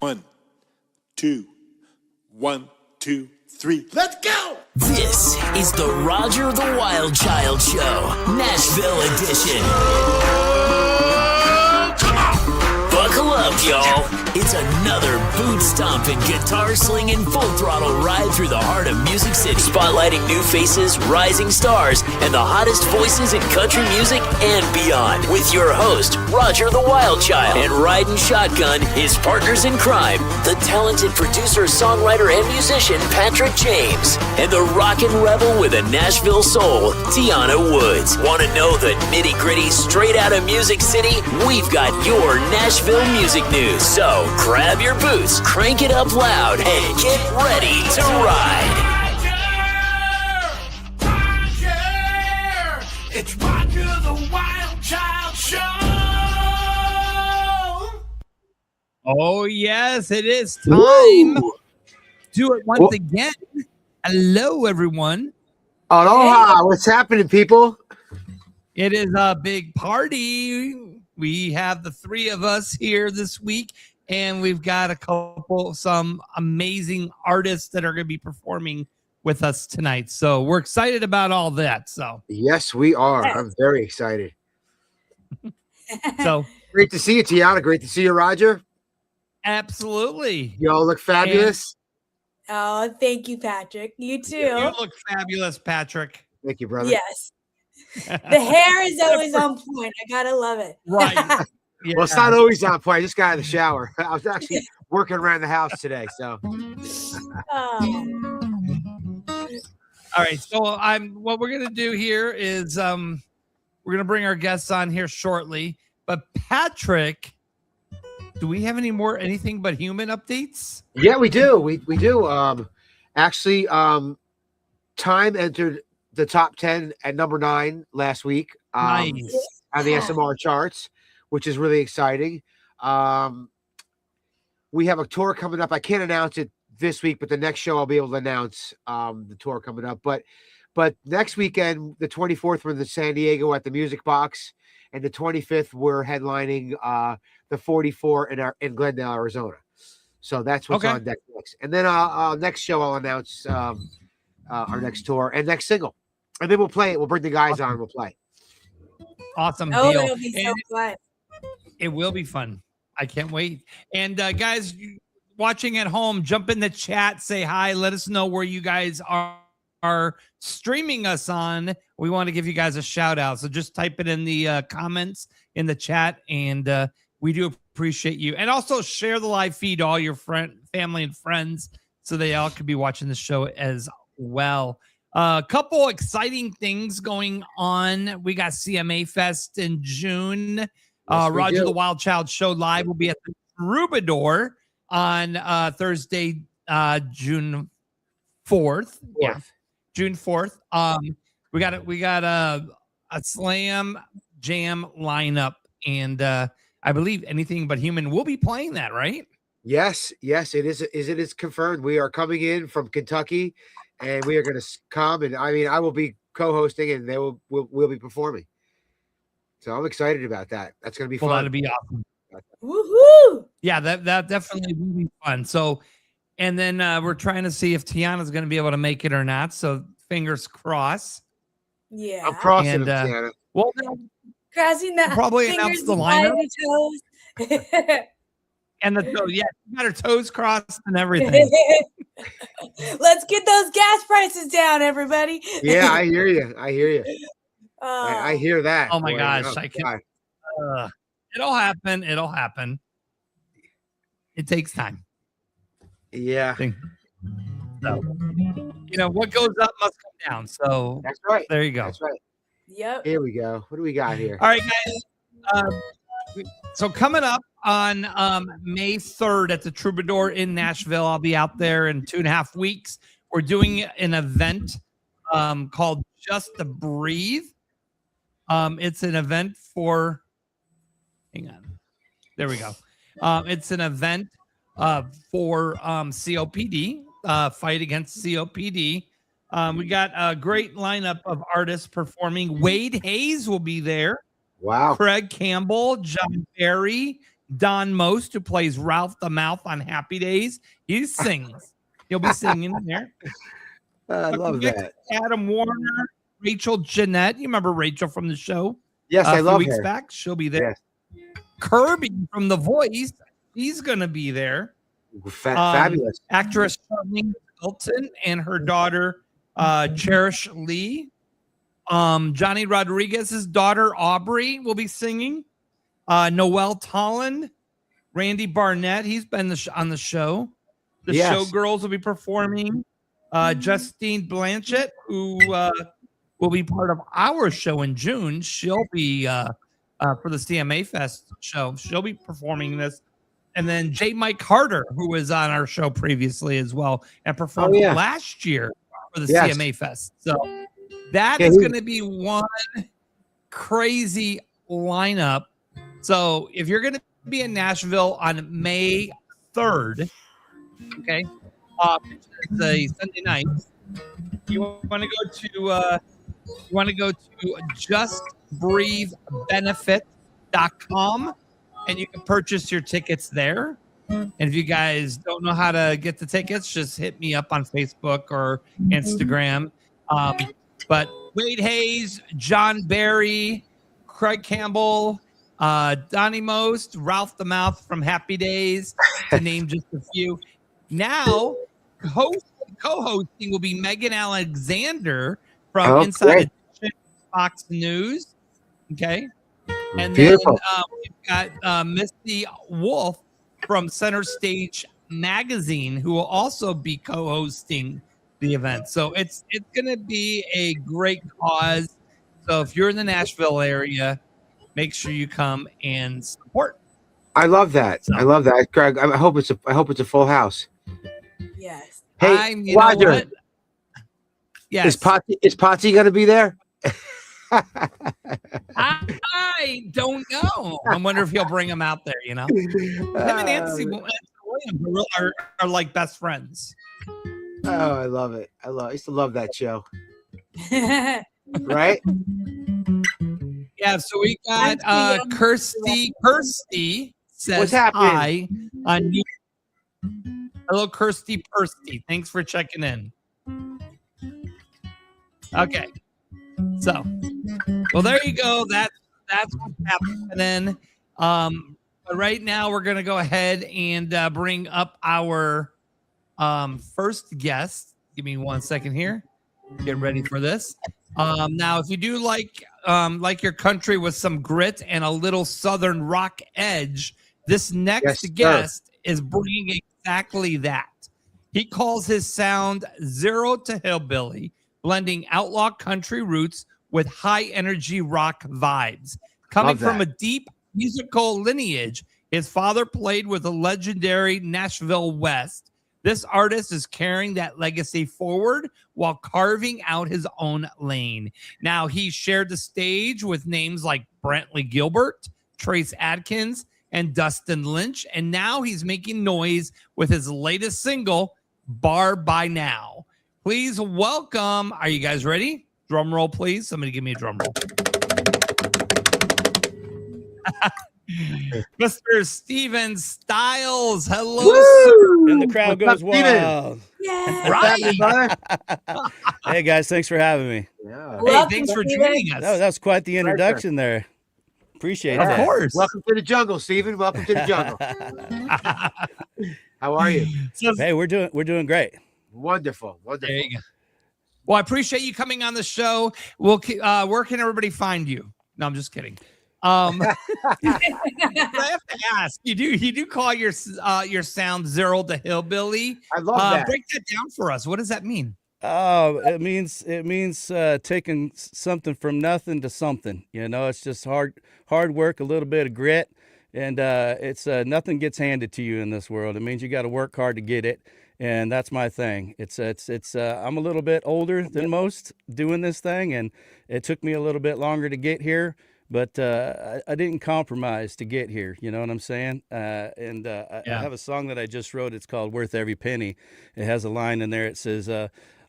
1, 2, 1, 2, 3. Let's go! This is the Roger the Wild Child Show, Nashville edition. Buckle up, y'all. It's another boot-stomping, guitar-slinging, full-throttle ride through the heart of Music City, spotlighting new faces, rising stars, and the hottest voices in country music and beyond. With your host, Roger the Wild Child, and riding shotgun, his partners in crime, the talented producer, songwriter, and musician, Patrick James, and the rockin' rebel with a Nashville soul, Tiana Woods. Want to know the nitty-gritty straight out of Music City? We've got your Nashville music news. So, grab your boots, crank it up loud, and get ready to ride. Roger! It's Roger the Wild Child Show! Oh, yes, it is time. Do it once again. Hello, everyone. Aloha. What's happening, people? It is a big party. We have the three of us here this week, and we've got some amazing artists that are going to be performing with us tonight. So we're excited about all that. So Yes, we are. I'm very excited. so Great to see you, Tiana. Great to see you, Roger. absolutely. Y'all look fabulous. Oh, thank you, Patrick. You too. You look fabulous, Patrick. Thank you, brother. Yes. The hair is always on point. I gotta love it. Right. Yeah. Well, it's not always on point. I just got out of the shower. I was actually working around the house today. So Oh, All right. So what we're gonna do here is we're gonna bring our guests on here shortly. But Patrick, do we have anything but human updates? yeah, we do. We do. Actually, Time entered the top 10 at number 9 last week. Nice. On the SMR charts, which is really exciting. We have a tour coming up. I can't announce it this week, but the next show I'll be able to announce the tour coming up. But next weekend, the 24th, we're in San Diego at the Music Box, and the 25th, we're headlining the 44 in Glendale, Arizona. So that's what's on deck next. And then next show I'll announce our next tour and next single. And then we'll play it. We'll bring the guys on and we'll play. Awesome oh, deal. it'll be so fun. It will be fun. I can't wait. And guys watching at home, jump in the chat, say hi. Let us know where you guys are streaming us on. We want to give you guys a shout out. So just type it in the comments in the chat, and we do appreciate you. And also share the live feed to all your family and friends so they all could be watching the show as well. A couple exciting things going on. We got CMA Fest in June. Yes, Roger the Wild Child Show Live will be at the Troubadour on Thursday, June 4th. Yeah, June 4th. We got a slam jam lineup, and I believe Anything But Human will be playing that, right? Yes, it is. It is confirmed. We are coming in from Kentucky, and we are going to come. And I will be co-hosting, and we'll be performing. So I'm excited about that. That's going to be fun. That'll be awesome. Woohoo! Yeah, that definitely will be fun. So, and then we're trying to see if Tiana's going to be able to make it or not. So fingers crossed. Yeah. I'm crossing And, them, Tiana. Well, Crossing the probably fingers announce the and lineup. toes. and the toes. Yeah, you got her toes crossed and everything. Let's get those gas prices down, everybody. Yeah, I hear you. I Oh, hear that. Oh my Boy, gosh, oh, I can. God. It'll happen. It'll happen. It takes time. Yeah, So, what goes up must come down. So that's right. there you go. That's right. yep. Here we go. What do we got here? All right, guys. So coming up on May 3rd at the Troubadour in Nashville, I'll be out there in 2.5 weeks. We're doing an event called Just to Breathe. It's an event for, hang on. There we go. It's an event for COPD, fight against COPD. We got a great lineup of artists performing. Wade Hayes will be there. Wow. Craig Campbell, John Barry, Don Most, who plays Ralph the Mouth on Happy Days. He sings. He'll be singing there. I love that. Adam Warner, Rachel Jeanette. You remember Rachel from the show? Yes, I a few love weeks her. back. She'll be there. Yes. Kirby from The Voice. He's going to be there. Fabulous. Actress Charlene Stapleton and her daughter, Cherish Lee. Johnny Rodriguez's daughter, Aubrey, will be singing. Noel Tolland, Randy Barnett. He's been on the show. The Showgirls will be performing. Justine Blanchett, who will be part of our show in June. She'll be for the CMA Fest show. She'll be performing this. And then J. Mike Harder, who was on our show previously as well and performed last year for the CMA Fest. So that is going to be one crazy lineup. So if you're going to be in Nashville on May 3rd, okay, it's a Sunday night, you want to go to justbreathebenefit.com and you can purchase your tickets there. And if you guys don't know how to get the tickets, just hit me up on Facebook or Instagram. But Wade Hayes, John Barry, Craig Campbell, Donnie Most, Ralph the Mouth from Happy Days, to name just a few. Now, co-hosting will be Megan Alexander from Inside Edition, Fox News. Okay. And Beautiful. then we've got Misty Wolf from Center Stage Magazine, who will also be co-hosting the event. So it's going to be a great cause. So if you're in the Nashville area, make sure you come and support. I love that. I love that, Craig. I hope it's a full house. Yes. Hey, you know Roger. what? Yes. Is Potsy going to be there? I don't know. I wonder if he'll bring him out there, you know. Him and Nancy Williams are like best friends. Oh, I love it. I used to love that show. Right? Yeah, so we got Kirsty. Kirsty says What's happening? hi on you. Hello, Kirsty Pursty. Thanks for checking in. Okay. So, well, there you go. That's what's happening. But right now we're gonna go ahead and bring up our first guest. Give me 1 second here. Get ready for this. Now, if you do like your country with some grit and a little Southern rock edge, this next guest is bringing exactly that. He calls his sound Zero to Hillbilly, blending outlaw country roots with high energy rock vibes. Coming from a deep musical lineage, his father played with the legendary Nashville West. This artist is carrying that legacy forward while carving out his own lane. Now, he shared the stage with names like Brantley Gilbert, Trace Adkins, and Dustin Lynch. And now he's making noise with his latest single, Bar by Now. Please welcome. Are you guys ready? Drum roll, please. Somebody give me a drum roll. Mr. Steven Styles. Hello, sir. And the crowd goes wild. Yeah. Right. Hey, guys, thanks for having me. Yeah. Hey, thanks for joining us. That was quite the introduction there. Appreciate Of that. course. Welcome to the jungle, Steven. Welcome to the jungle. How are you? Hey, we're doing great. Wonderful. There you go. Well, I appreciate you coming on the show. We'll where can everybody find you? No, I'm just kidding. I have to ask. You do call your sound Zero to Hillbilly. I love that. Break that down for us. What does that mean? It means taking something from nothing to something. You know, it's just hard work, a little bit of grit, and it's nothing gets handed to you in this world. It means you got to work hard to get it, and that's my thing. It's I'm a little bit older than most doing this thing, and it took me a little bit longer to get here. But I didn't compromise to get here. You know what I'm saying? I have a song that I just wrote. It's called Worth Every Penny. It has a line in there. It says,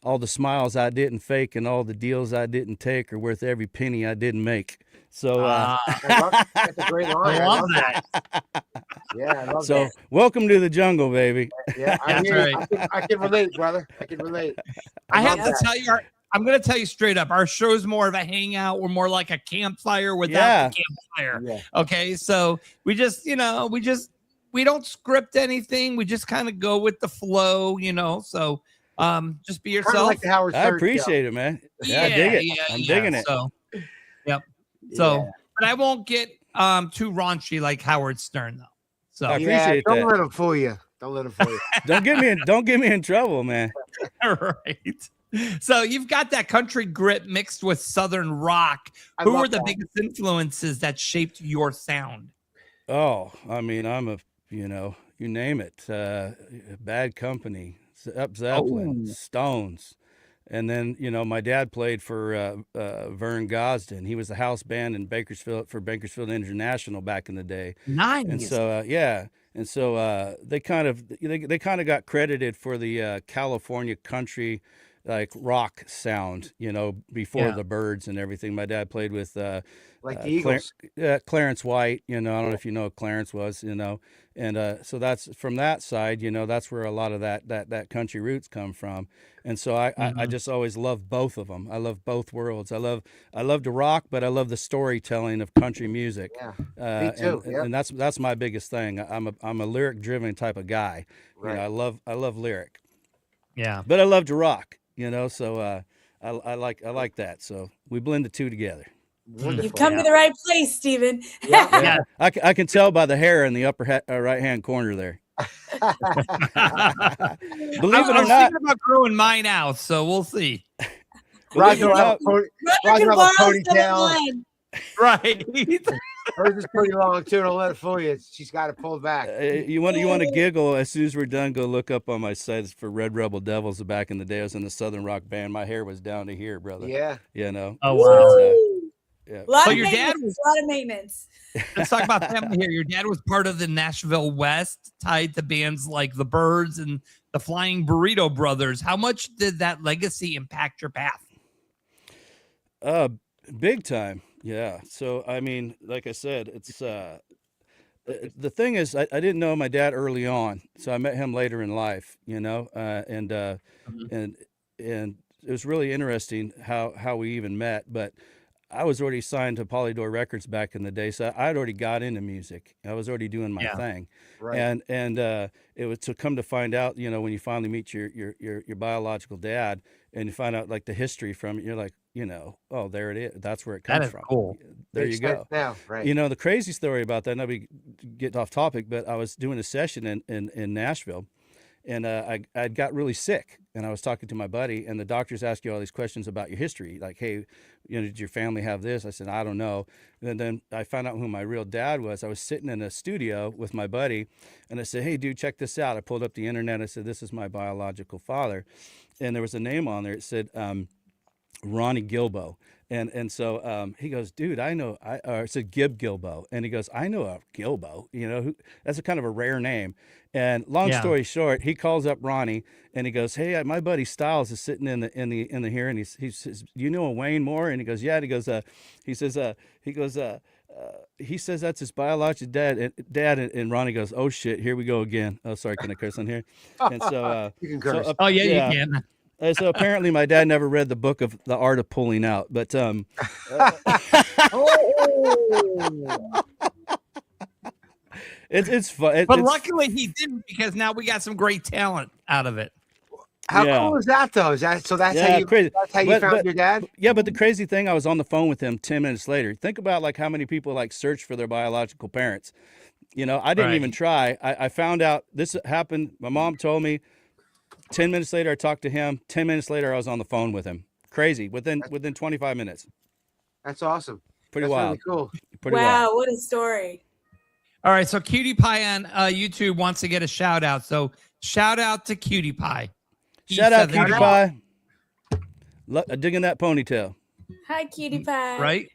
all the smiles I didn't fake and all the deals I didn't take are worth every penny I didn't make. So that's a great line. I love that. Yeah, I love So that. welcome to the jungle, baby. Yeah, I That's hear you. right. I can relate, brother. I can relate. I have love to that. tell you, I'm going to tell you straight up. Our show's more of a hangout. We're more like a campfire without Yeah. the campfire. Yeah. Okay, so we just, we don't script anything. We just kind of go with the flow, So just be Kind of yourself. like the Howard I Stern appreciate it, man. Yeah, I dig it. I'm digging it. So, yep. show. So, but I won't get too raunchy like Howard Stern though. So, I appreciate don't that. let him fool you. Don't let him fool you. Don't get me in trouble, man. right. So you've got that country grit mixed with Southern rock. I Who love were the that. biggest influences that shaped your sound? Oh, I mean, you name it. Bad Company, Zeppelin, Stones. And then, my dad played for Vern Gosdin. He was the house band in Bakersfield for Bakersfield International back in the day. Nice. And so, And so they kind of got credited for the California country like rock sound, before the Byrds and everything. My dad played with Like the Eagles. Clarence White, I don't know if you know who Clarence was, and so that's from that side, that's where a lot of that country roots come from. And so I just always loved both of them. I love both worlds. I love the rock, but I love the storytelling of country music. Yeah, me too. And that's my biggest thing. I'm a lyric driven type of guy. Right. I love lyric, Yeah. but I love to rock. So I like that. So we blend the two together. Wonderful. You've come to the right place, Stephen. Yeah, I can tell by the hair in the upper right hand corner there. Believe I it or was not, thinking about growing mine out, so we'll see. Roger will have a Roger Roger can will borrow have a some of ponytail. mine. Right. Hers is pretty long too. Don't let it fool you. She's got it pulled back. you want to giggle as soon as we're done. Go look up on my sites for Red Rebel Devils. Back in the day, I was in the Southern rock band. My hair was down to here, brother. Yeah. Oh wow. Yeah. A lot So of your dad maintenance. A lot of maintenance. Let's talk about family here. Your dad was part of the Nashville West, tied to bands like the Byrds and the Flying Burrito Brothers. How much did that legacy impact your path? Big time. Yeah. So, I mean, like I said, it's the thing is, I didn't know my dad early on, so I met him later in life, and it was really interesting how we even met. But I was already signed to Polydor Records back in the day, so I'd already got into music. I was already doing my thing, Right. and it was to come to find out, when you finally meet your biological dad and you find out like the history from it, you're like, oh, there it is. That's where it comes That is from. cool. There Makes you go. sense now, right? The crazy story about that, not be getting off topic, but I was doing a session in Nashville, and I got really sick, and I was talking to my buddy, and the doctors ask you all these questions about your history, like, hey, did your family have this? I said, I don't know. And then I found out who my real dad was. I was sitting in a studio with my buddy, and I said, hey, dude, check this out. I pulled up the internet. I said, this is my biological father, and there was a name on there. It said Ronnie Gilbo. And so he goes, dude, I know, I said Gib Gilbo. And he goes, I know a Gilbo, that's a kind of a rare name. And long story short, he calls up Ronnie and he goes, hey, my buddy Styles is sitting in the here. And he says, you know a Wayne Moore? And he goes, yeah. And he says that's his biological dad. And Ronnie goes, oh shit, here we go again. Oh, sorry. Can I curse on here? And so, You can curse. Oh yeah, you can. So apparently my dad never read the book of The Art of Pulling Out, but it's fun. But luckily he didn't, because now we got some great talent out of it. How Yeah. cool is that though? That's Yeah, how you crazy. that's how you But- found but- your dad? Yeah, but the crazy thing, I was on the phone with him 10 minutes later. Think about like how many people like search for their biological parents. I didn't Right. even try. I found out this happened. My mom told me. 10 minutes later, I talked to him. 10 minutes later, I was on the phone with him. Crazy. Within 25 minutes. That's awesome. Pretty That's wild. really cool. Pretty Wow, wild. what a story. All right, so Cutie Pie on YouTube wants to get a shout out. So shout out to Cutie Pie. He Shout out, said that- Cutie Pie. Digging that ponytail. Hi, cutie pie. Right?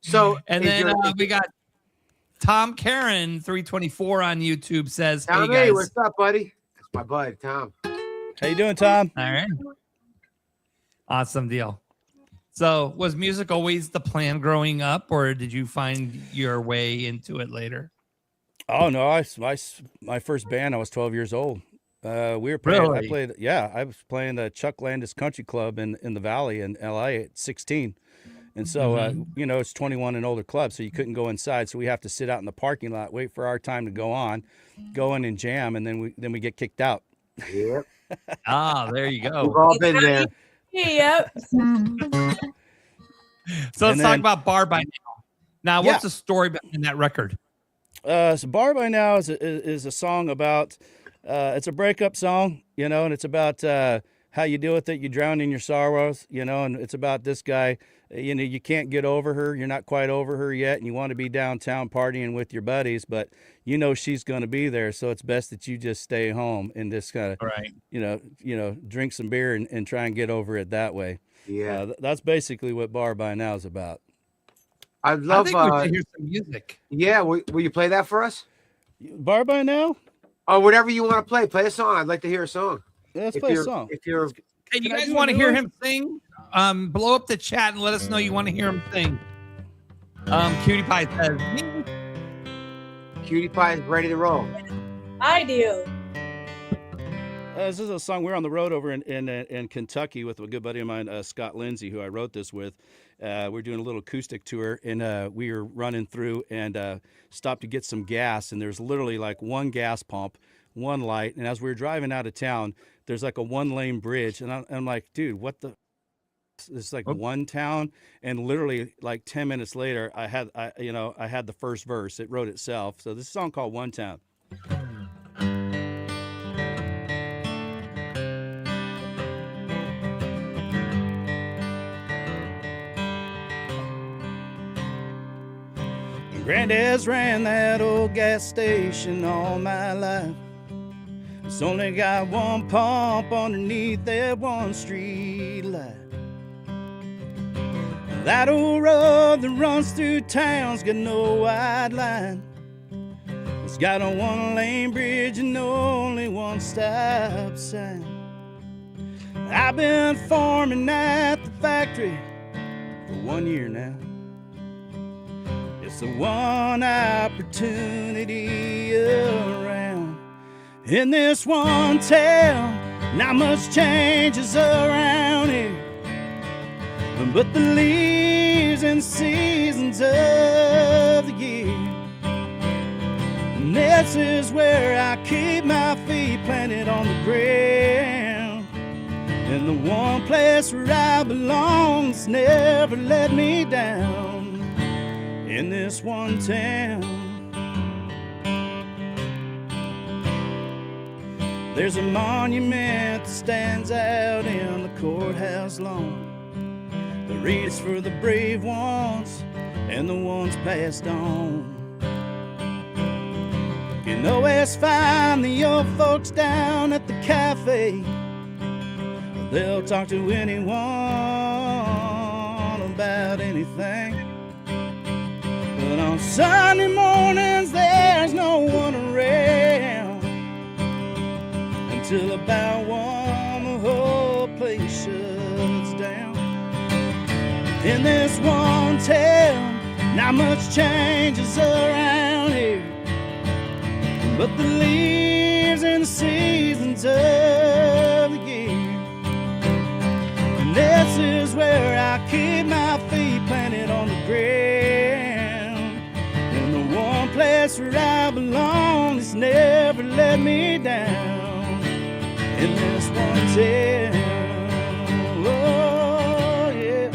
So And is then your- we got Tom Karen 324 on YouTube says, Tom, hey guys. what's up, buddy? That's my bud, Tom. How you doing, Tom? All right. Awesome deal. So was music always the plan growing up, or did you find your way into it later? Oh no, my first band, I was 12 years old. We were playing. I Really? played. Yeah, I was playing the Chuck Landis Country Club in the Valley in L.A. at 16. And so, you know, it's 21 and older club, so you couldn't go inside. So we have to sit out in the parking lot, wait for our time to go on, go in and jam, and then we get kicked out. Yep. Ah, there you We've go. all been there. Yep. So And let's talk then- about Bar by Now. Now, Yeah. what's the story behind that record? So Bar by Now is a song about, it's a breakup song, you know, and it's about how you deal with it. You drown in your sorrows, you know, and it's about this guy, you know, you can't get over her. You're not quite over her yet. And you want to be downtown partying with your buddies, but you know, she's going to be there. So it's best that you just stay home and just kind of, Right. you know, drink some beer and try and get over it that way. Yeah. That's basically what Bar by Now is about. I I love. think we should hear some music. Yeah. Will you play that for us? Bar by Now? Or whatever you want to play. Play a song. I'd like to hear a song. Let's If play a you're- song. If you're Hey, you Can I guys do a want to new hear one? him sing? Blow up the chat and let us know you want to hear him sing. Cutie Pie says, "Me." Cutie Pie is ready to roll. I do. This is a song. We're on the road over in Kentucky with a good buddy of mine, Scott Lindsay, who I wrote this with. We're doing a little acoustic tour, and we were running through and stopped to get some gas. And there's literally like one gas pump, one light. And as we were driving out of town, there's like a 1-lane bridge. And I'm like, dude, what the? It's like one town. And literally like 10 minutes later, I had the first verse. It wrote itself. So this is a song called One Town. Granddad's ran that old gas station all my life. It's only got one pump underneath that one street light. That old road that runs through town's got no wide line. It's got a 1-lane bridge and only one stop sign. I've been farming at the factory for 1 year now. It's the one opportunity around. In this one town, not much changes around here, but the leaves and seasons of the year. And this is where I keep my feet planted on the ground. And the one place where I belong that's never let me down. In this one town, there's a monument that stands out in the courthouse lawn that reads for the brave ones and the ones passed on. You can always find the old folks down at the cafe. They'll talk to anyone about anything. But on Sunday mornings, there's no one around until about 1, the whole place shuts down. In this one town, not much changes around here, but the leaves and the seasons of the year. And this is where I keep my feet planted on the ground. And the one place where I belong has never let me down. In this one town, oh yeah.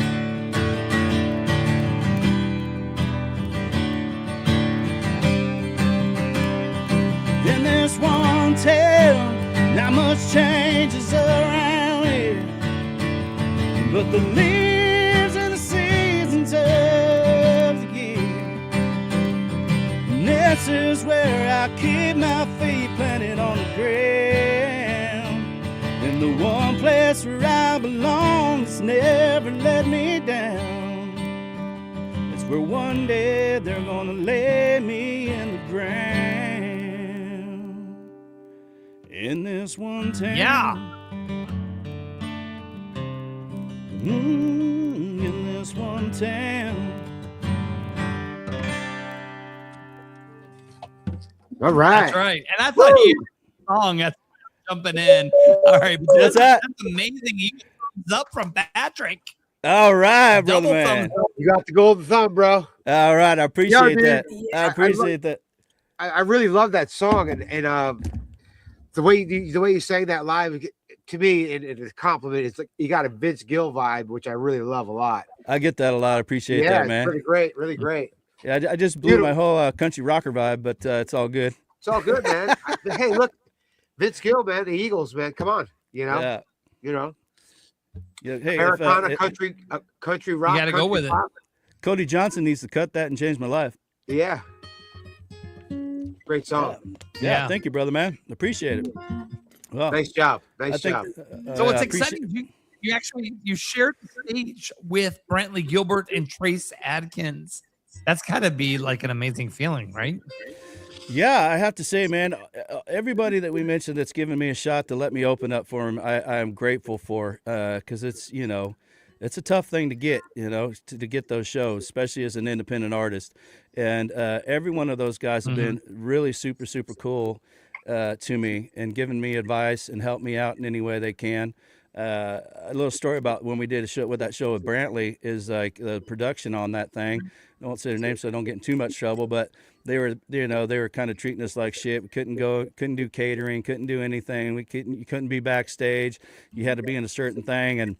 In this one town, not much changes around here, but the leaves and the seasons of the year. And this is where I keep my feet planted on the ground. And the one place where I belong that's never let me down. It's where one day they're gonna lay me in the ground. In this one town. Yeah. In this one town. All right. That's right. And I thought he had a song. That's jumping in. All right. But What's that? That's amazing. He thumbs up from Patrick. All right, brother Double man. thumbs up. You got the golden thumb, bro. All right, I appreciate dude. that. I I appreciate that. I really love that song, and the way you sang that live, to me, and it's a compliment. It's like you got a Vince Gill vibe, which I really love a lot. I get that a lot. I appreciate Yeah, that, it's man. really great, really great. Yeah, I just blew my whole country rocker vibe, but it's all good. It's all good, man. Hey, look, Vince Gill, man, the Eagles, man. Come on, Yeah. Yeah. Hey, Americana country rock. You got to go with it. Pop. Cody Johnson needs to cut that and change my life. Yeah, great song. Yeah. Yeah. Thank you, brother, man. Appreciate it. Well, Nice job, I nice think, job. So it's I appreciate- exciting. You actually shared the stage with Brantley Gilbert and Trace Adkins. That's got to be like an amazing feeling, right? Yeah, I have to say, man, everybody that we mentioned that's given me a shot to let me open up for him, I am grateful for, because it's, it's a tough thing to get, to get those shows, especially as an independent artist. And every one of those guys have been really super, super cool to me and given me advice and helped me out in any way they can. A little story about when we did a show with Brantley is like the production on that thing. I won't say their name so I don't get in too much trouble, but they were kind of treating us like shit. We couldn't do catering, couldn't do anything. You couldn't be backstage. You had to be in a certain thing. And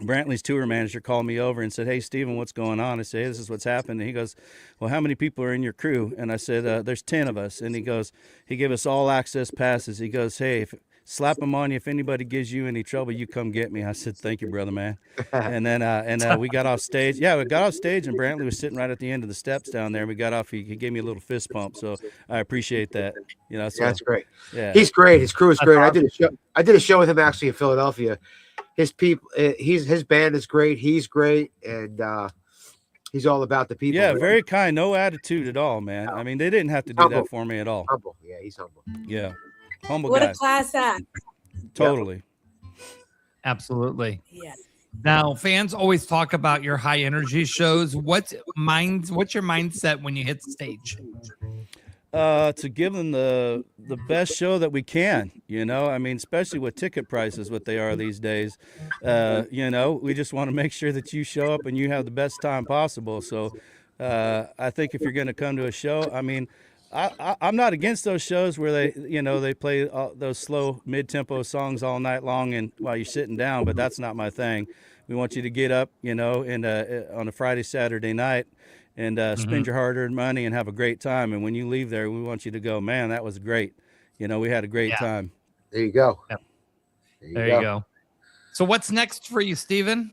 Brantley's tour manager called me over and said, "Hey, Steven, what's going on?" I said, "Hey, this is what's happened." And he goes, "Well, how many people are in your crew?" And I said, "There's 10 of us." And he gave us all access passes. He goes, "Hey, slap them on you. If anybody gives you any trouble, you come get me." I said, "Thank you, brother, man." And then we got off stage. Yeah, we got off stage, and Brantley was sitting right at the end of the steps down there. We got off. He gave me a little fist pump, so I appreciate that. So, That's great. Yeah, He's great. His crew is great. I did a show with him actually in Philadelphia. His people, his band is great. He's great, and he's all about the people. yeah, very kind, no attitude at all, man. I mean, they didn't have to do Humble. that for me at all. humble. Yeah, he's humble. Yeah, humble What guy, a class act. totally. Absolutely. Yeah. Now, fans always talk about your high energy shows. What's your mindset when you hit the stage? To give them the best show that we can, I mean, especially with ticket prices, what they are these days, we just want to make sure that you show up and you have the best time possible. So, I think if you're going to come to a show, I mean, I'm not against those shows where they play those slow mid-tempo songs all night long and while you're sitting down, but that's not my thing. We want you to get up, and on a Friday, Saturday night, and spend your hard-earned money and have a great time. And when you leave there, we want you to go, "Man, that was great. We had a great time." There you go. Yep. There you go. So what's next for you, Steven?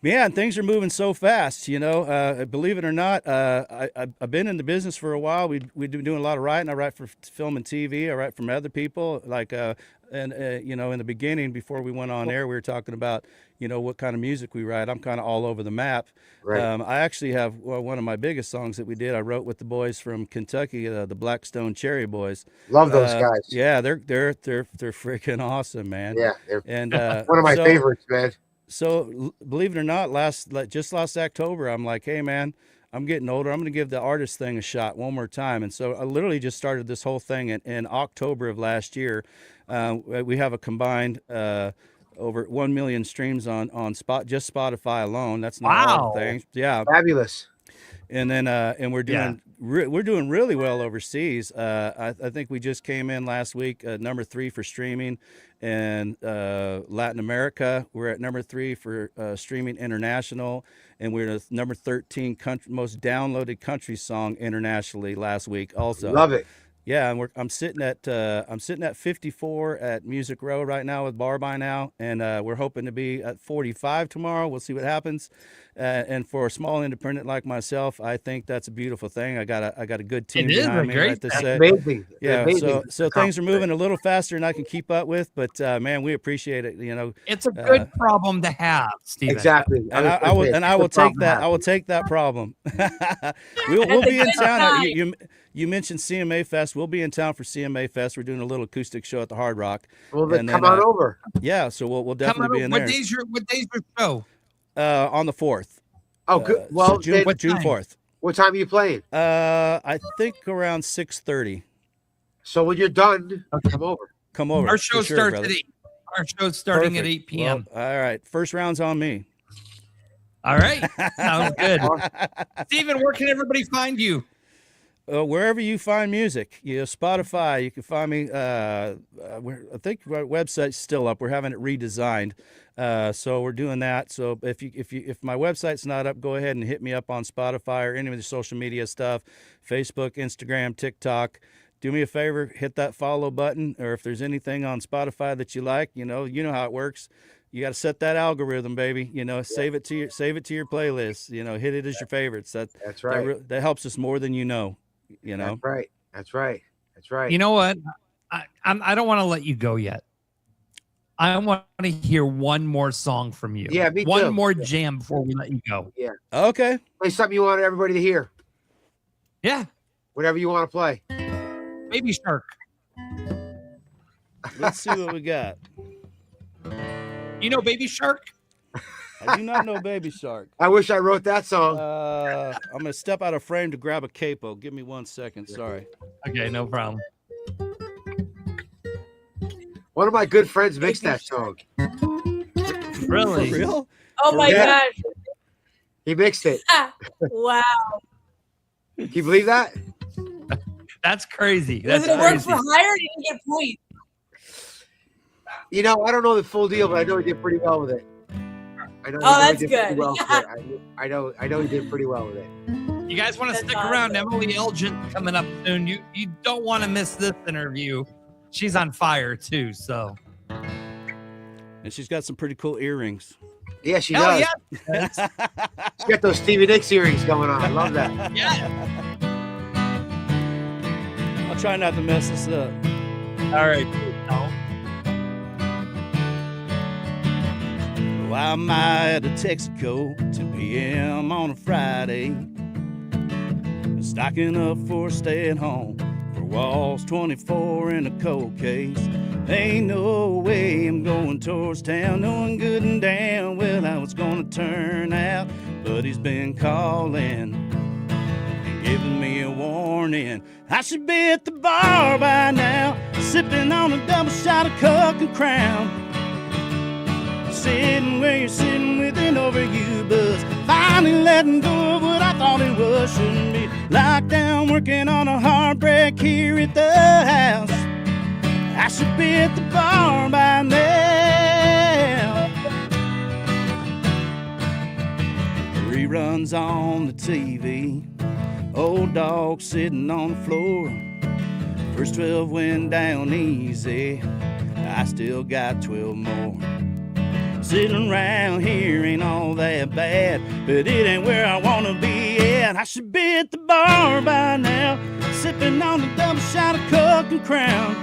Man, things are moving so fast, believe it or not. I've been in the business for a while. We've been doing a lot of writing. I write for film and TV. I write from other people. Like, in the beginning, before we went on air, we were talking about, what kind of music we write. I'm kind of all over the map. Right. I actually have one of my biggest songs that we did. I wrote with the boys from Kentucky, the Blackstone Cherry Boys. Love those guys. Yeah, they're freaking awesome, man. Yeah, they're And one of my favorites, man. So believe it or not, just last October, I'm like, "Hey man, I'm getting older. I'm going to give the artist thing a shot one more time." And so I literally just started this whole thing in October of last year. We have a combined over 1 million streams on just Spotify alone. That's not all the things. Yeah, Fabulous. and then and we're doing we're doing really well overseas. I think we just came in last week number 3 for streaming in Latin America. We're at number 3 for streaming international, and we're the number 13 most downloaded country song internationally last week. Also, Love it. Yeah, and I'm sitting at 54 at Music Row right now with Bar by Now, and we're hoping to be at 45 tomorrow. We'll see what happens. And for a small independent like myself, I think that's a beautiful thing. I got a good team behind me, right to say. Amazing. Yeah, Amazing. so things are moving a little faster than I can keep up with, but man, we appreciate it. It's a good problem to have, Steven. Exactly. And I will take that. I will take that problem. We'll be in town. You mentioned CMA Fest. We'll be in town for CMA Fest. We're doing a little acoustic show at the Hard Rock. Well, then come on over. Yeah, so we'll definitely be in there. What day's your show? On the 4th. Oh, good. Well, June then, June 4th. What time are you playing? I think around 6:30. So when you're done, come over. Come over. Our show for sure, starts brother. at 8. Our show's starting at Perfect. 8 p.m. Well, all right. First round's on me. All right. Sounds good. Steven, where can everybody find you? Wherever you find music, Spotify, you can find me. I think our website's still up. We're having it redesigned, so we're doing that. So if my website's not up, go ahead and hit me up on Spotify or any of the social media stuff, Facebook, Instagram, TikTok. Do me a favor, hit that follow button, or if there's anything on Spotify that you like, you know how it works. You got to set that algorithm, baby. Save it to your playlist. Hit it as your favorites. That's right. That helps us more than you know. That's right. That's right. That's right. You know what? I don't want to let you go yet. I want to hear one more song from you. Yeah, me too. One more jam before we let you go. Yeah. Okay. Play something you want everybody to hear. Yeah. Whatever you want to play. Baby Shark. Let's see what we got. You know Baby Shark? I do not know Baby Shark. I wish I wrote that song. I'm going to step out of frame to grab a capo. Give me 1 second. Sorry. Okay, no problem. One of my good friends mixed that song. Really? For real? Oh my Yeah. gosh. He mixed it. Wow. Can you believe that? That's crazy. Was That's it a work crazy. for hire or did you get points? I don't know the full deal, but I know he did pretty well with it. I know that's he did pretty good. well with it. I know he did pretty well with it. You guys want to That's stick around? awesome. Emily Elgin coming up soon. You don't want to miss this interview. She's on fire too. So And she's got some pretty cool earrings. Yeah, she hell does. yeah, She's got those Stevie Nicks earrings going on. I love that. yeah. I'll try not to mess this up. All right. No. Well, I'm out of Texaco, 2 p.m. on a Friday. Stocking up for a stay at home for Walls 24 in a cold case. Ain't no way I'm going towards town, knowing good and damn well how it's gonna turn out. But he's been calling and giving me a warning. I should be at the bar by now, sipping on a double shot of Coke and Crown. Sitting where you're sitting with an over you buzz, finally letting go of what I thought it was. Shouldn't be locked down, working on a heartbreak here at the house. I should be at the bar by now. Reruns on the TV, old dog sitting on the floor. First 12 went down easy, I still got 12 more. Sitting around here ain't all that bad, but it ain't where I wanna be at. I should be at the bar by now, sipping on a double shot of Coke and Crown.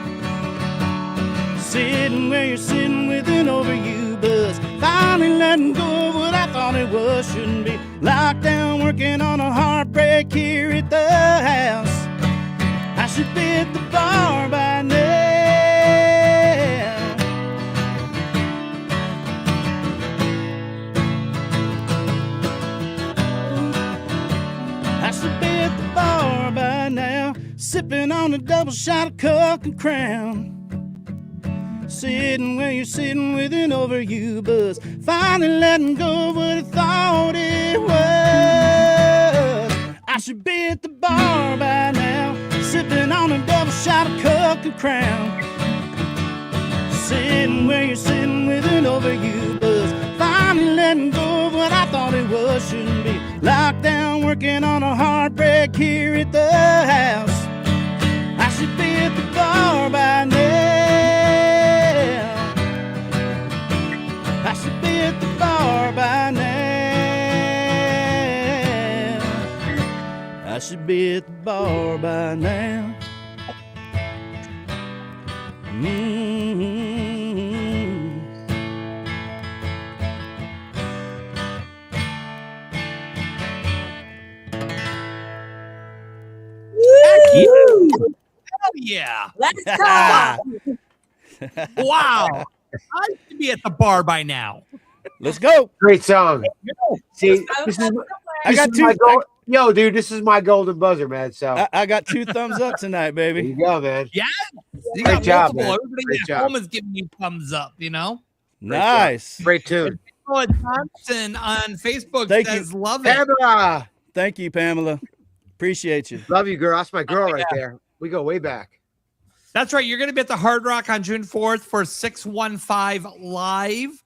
Sitting where you're sitting with an over you buzz, finally letting go of what I thought it was. Shouldn't be locked down, working on a heartbreak here at the house. I should be at the bar by now. I should be at the bar by now, sipping on a double shot of Coke and Crown. Sitting where you're sitting with an over you buzz, finally letting go of what I thought it was. I should be at the bar by now, sipping on a double shot of Coke and Crown. Sitting where you're sitting with an over you buzz, finally letting go of what I thought it was. Shouldn't be locked down, working on a heartbreak here at the house. I should be at the bar by now. I should be at the bar by now. I should be at the bar by now. Hell yeah. Let's go. Wow. I should be at the bar by now. Let's go. Great song. See, I this is was somewhere. I got this is my two. go- Yo, dude, this is my golden buzzer, man. So I got 2 thumbs up tonight, there baby. you go, man. You Great got job, multiple. man. Everybody Great at job. home is giving you thumbs up, you know? Nice. Great tune. Paula Thompson on Facebook Thank says, love it. Pamela, Thank you, Pamela. Appreciate you. love you, girl. That's my girl right there. We go way back. That's right. You're going to be at the Hard Rock on June 4th for 615 Live.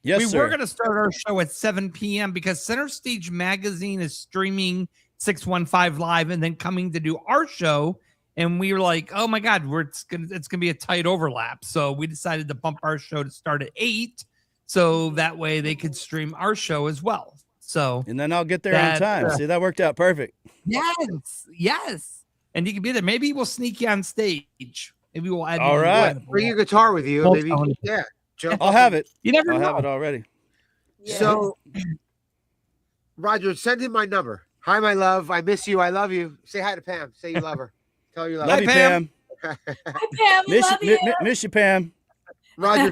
Yes, we sir. were going to start our show at 7 p.m. because Center Stage Magazine is streaming 615 Live and then coming to do our show. And we were like, oh my God, it's gonna be a tight overlap. So we decided to bump our show to start at 8. So that way they could stream our show as well. So And then I'll get there on time. See, that worked out perfect. yes. And you can be there. Maybe we'll sneak you on stage. Maybe we'll add you All to the right. lineup. Bring your guitar with you. Well, Maybe, yeah. Jump I'll up have it. You never I'll know. have it already. Yeah. So, Roger, send him my number. Hi, my love. I miss you. I love you. Say hi to Pam. Say you love her. Tell her you love Love her. you, Pam. Pam. Hi, Pam. We love you. Miss you, Pam. Roger,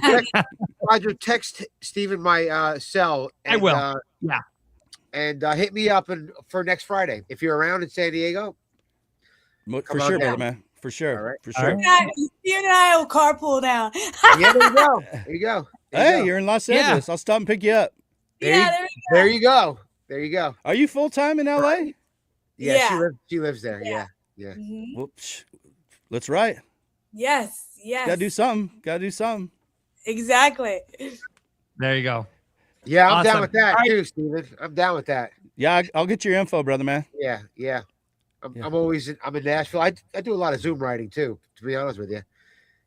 text Steven my cell. I will. Yeah. And hit me up for next Friday. If you're around in San Diego. For Come on sure, down. brother, man. For sure. All right. For All sure. right. You and I will carpool down. Yeah, there you go. There you go. There you Hey, go. you're in Los Yeah. Angeles. I'll stop and pick you up. Yeah, There you go. There you go. Are you full time in LA? Yeah, Yeah. She lives there. Yeah. Yeah. Mhm. Whoops. Let's write. Yes. Gotta do something. Exactly. There you go. Yeah, I'm Awesome. down with that All right. too, Steven. I'm down with that. Yeah, I'll get your info, brother, man. Yeah. Yeah. I'm in Nashville. I do a lot of Zoom writing too, to be honest with you.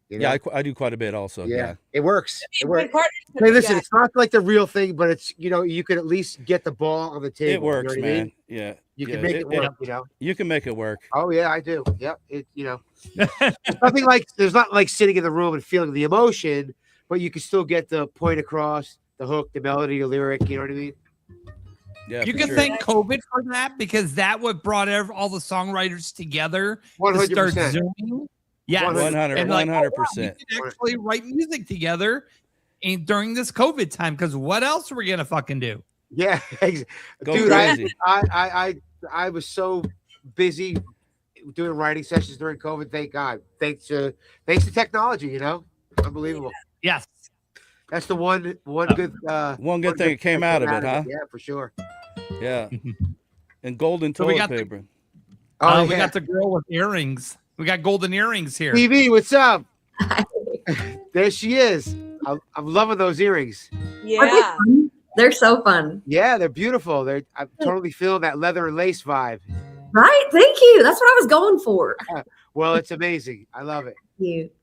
You know? Yeah, I do quite a bit also. yeah. It works. It Good works. partnership Hey, you listen, got. it's not like the real thing, but it's, you can at least get the ball on the table. It works, you know what I man. mean? Yeah. You yeah, can make it work, You can make it work. Oh yeah, I do. Yep. There's not like sitting in the room and feeling the emotion, but you can still get the point across, the hook, the melody, the lyric, you know what I mean? Yeah, You for can sure. thank COVID for that because that what brought all the songwriters together to start 100%. Zooming. Yes. 100, And like, oh, wow, we 100%. can actually write music together during this COVID time because what else are we gonna fucking do? Yeah. Go Dude, crazy. I was so busy doing writing sessions during COVID. Thank God. Thanks to technology, unbelievable. Yes. That's the one good One good thing that came out of it, huh? Yeah, for sure. Yeah. And golden So we toilet got the- paper. Oh, We yeah. got the girl with earrings. We got golden earrings here. TV, what's up? There she is. I'm loving those earrings. Yeah. They're so fun. Yeah, they're beautiful. I'm totally feeling that leather and lace vibe. Right? Thank you. That's what I was going for. Well, it's amazing. I love it.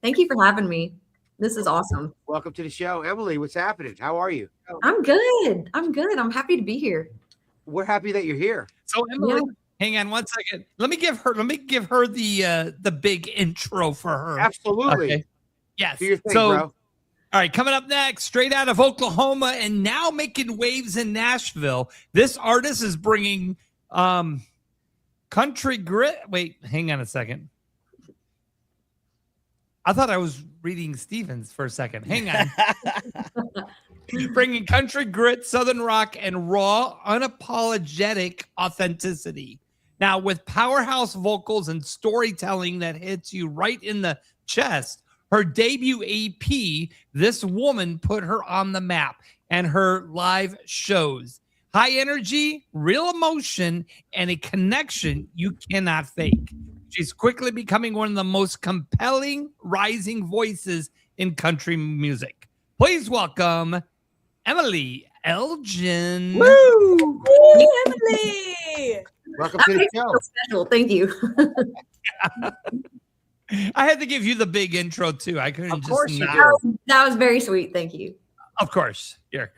Thank you for having me. This is awesome. Welcome to the show. Emily, what's happening? How are you? I'm good. I'm happy to be here. We're happy that you're here. So Emily, hang on one second. Let me give her the big intro for her. Absolutely. Okay. Yes. Do your thing, so bro. all right, coming up next, straight out of Oklahoma and now making waves in Nashville. This artist is bringing country grit. Wait, hang on a second. I thought I was reading Stevens for a second. Hang on. Bringing country grit, southern rock, and raw, unapologetic authenticity. Now, with powerhouse vocals and storytelling that hits you right in the chest, her debut EP, this woman put her on the map, and her live shows. High energy, real emotion, and a connection you cannot fake. She's quickly becoming one of the most compelling rising voices in country music. Please welcome Emily Elgin. Woo! Hey, Emily. Welcome That to the makes me show. feel special. Thank you. I had to give you the big intro too. I couldn't Of just course you not. do. That was very sweet. Thank you. Of course. Here.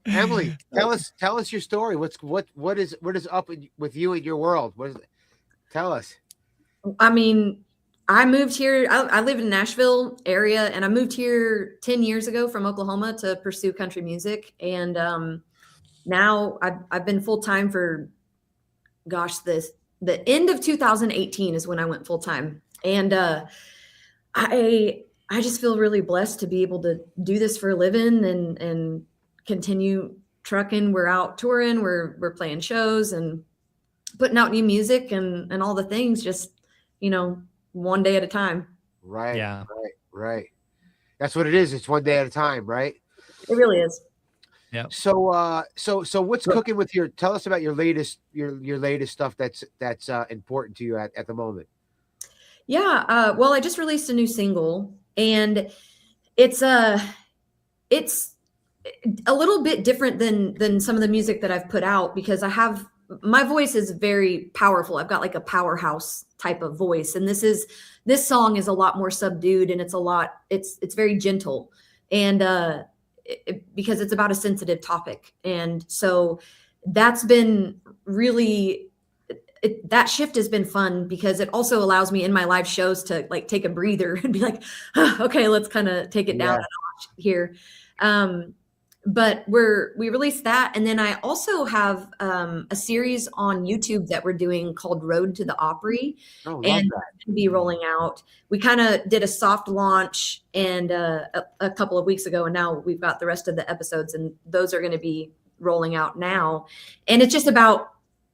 Emily, tell us your story. What is up with you and your world? What is it? Tell us. I mean, I moved here. I live in Nashville area, and I moved here 10 years ago from Oklahoma to pursue country music. And now I've been full time for, the end of 2018 is when I went full time. And I just feel really blessed to be able to do this for a living and continue trucking. We're out touring. We're playing shows, and putting out new music and all the things, just, one day at a time. Right. Yeah. Right. That's what it is. It's one day at a time, right? It really is. Yeah. So what's cooking with tell us about your latest stuff that's important to you at the moment. Yeah. Well, I just released a new single, and it's a little bit different than some of the music that I've put out, because my voice is very powerful. I've got like a powerhouse type of voice. And this song is a lot more subdued, and it's very gentle. And, because it's about a sensitive topic. And so that's been really, that shift has been fun, because it also allows me in my live shows to like take a breather and be like, okay, let's kind of take it down a notch here. But we released that. And then I also have a series on YouTube that we're doing called Road to the Opry. Oh, and that's going to be rolling out. We kind of did a soft launch and a couple of weeks ago, and now we've got the rest of the episodes, and those are going to be rolling out now. And it's just about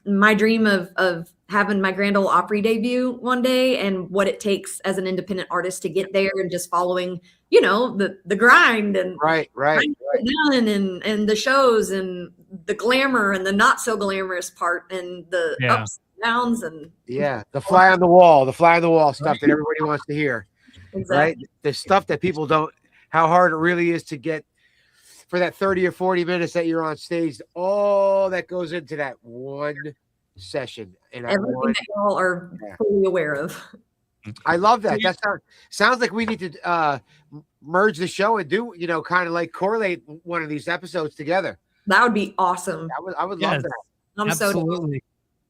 my dream of having my Grand Ole Opry debut one day, and what it takes as an independent artist to get there, and just following, the grind and right. And the shows and the glamour and the not so glamorous part, and the ups and downs, and the fly on the wall stuff that everybody wants to hear. Exactly. Right? The stuff that people don't, how hard it really is to get for that 30 or 40 minutes that you're on stage, all that goes into that one session. And everything that y'all are fully aware of. I love that. That sounds like we need to merge the show and do, kind of like correlate one of these episodes together. That would be awesome. I would love that.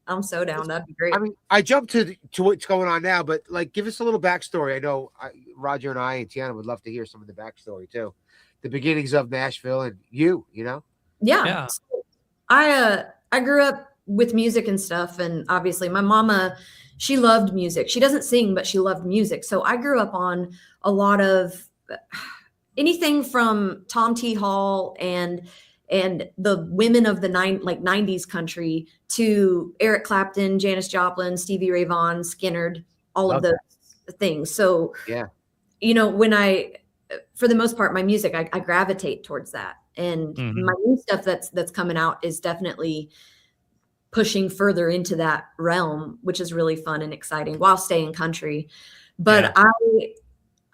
I'm so down. That'd be great. I mean, I jumped to what's going on now, but like, give us a little backstory. I know Roger and I and Tiana would love to hear some of the backstory too. The beginnings of Nashville and Yeah. So, I grew up with music and stuff. And obviously my mama, she loved music. She doesn't sing, but she loved music. So I grew up on a lot of anything from Tom T. Hall and the women of the 90s country to Eric Clapton, Janis Joplin, Stevie Ray Vaughan, Skynyrd, all of those things. So, when for the most part, my music, I gravitate towards that. And my new stuff that's coming out is definitely pushing further into that realm, which is really fun and exciting while staying country. But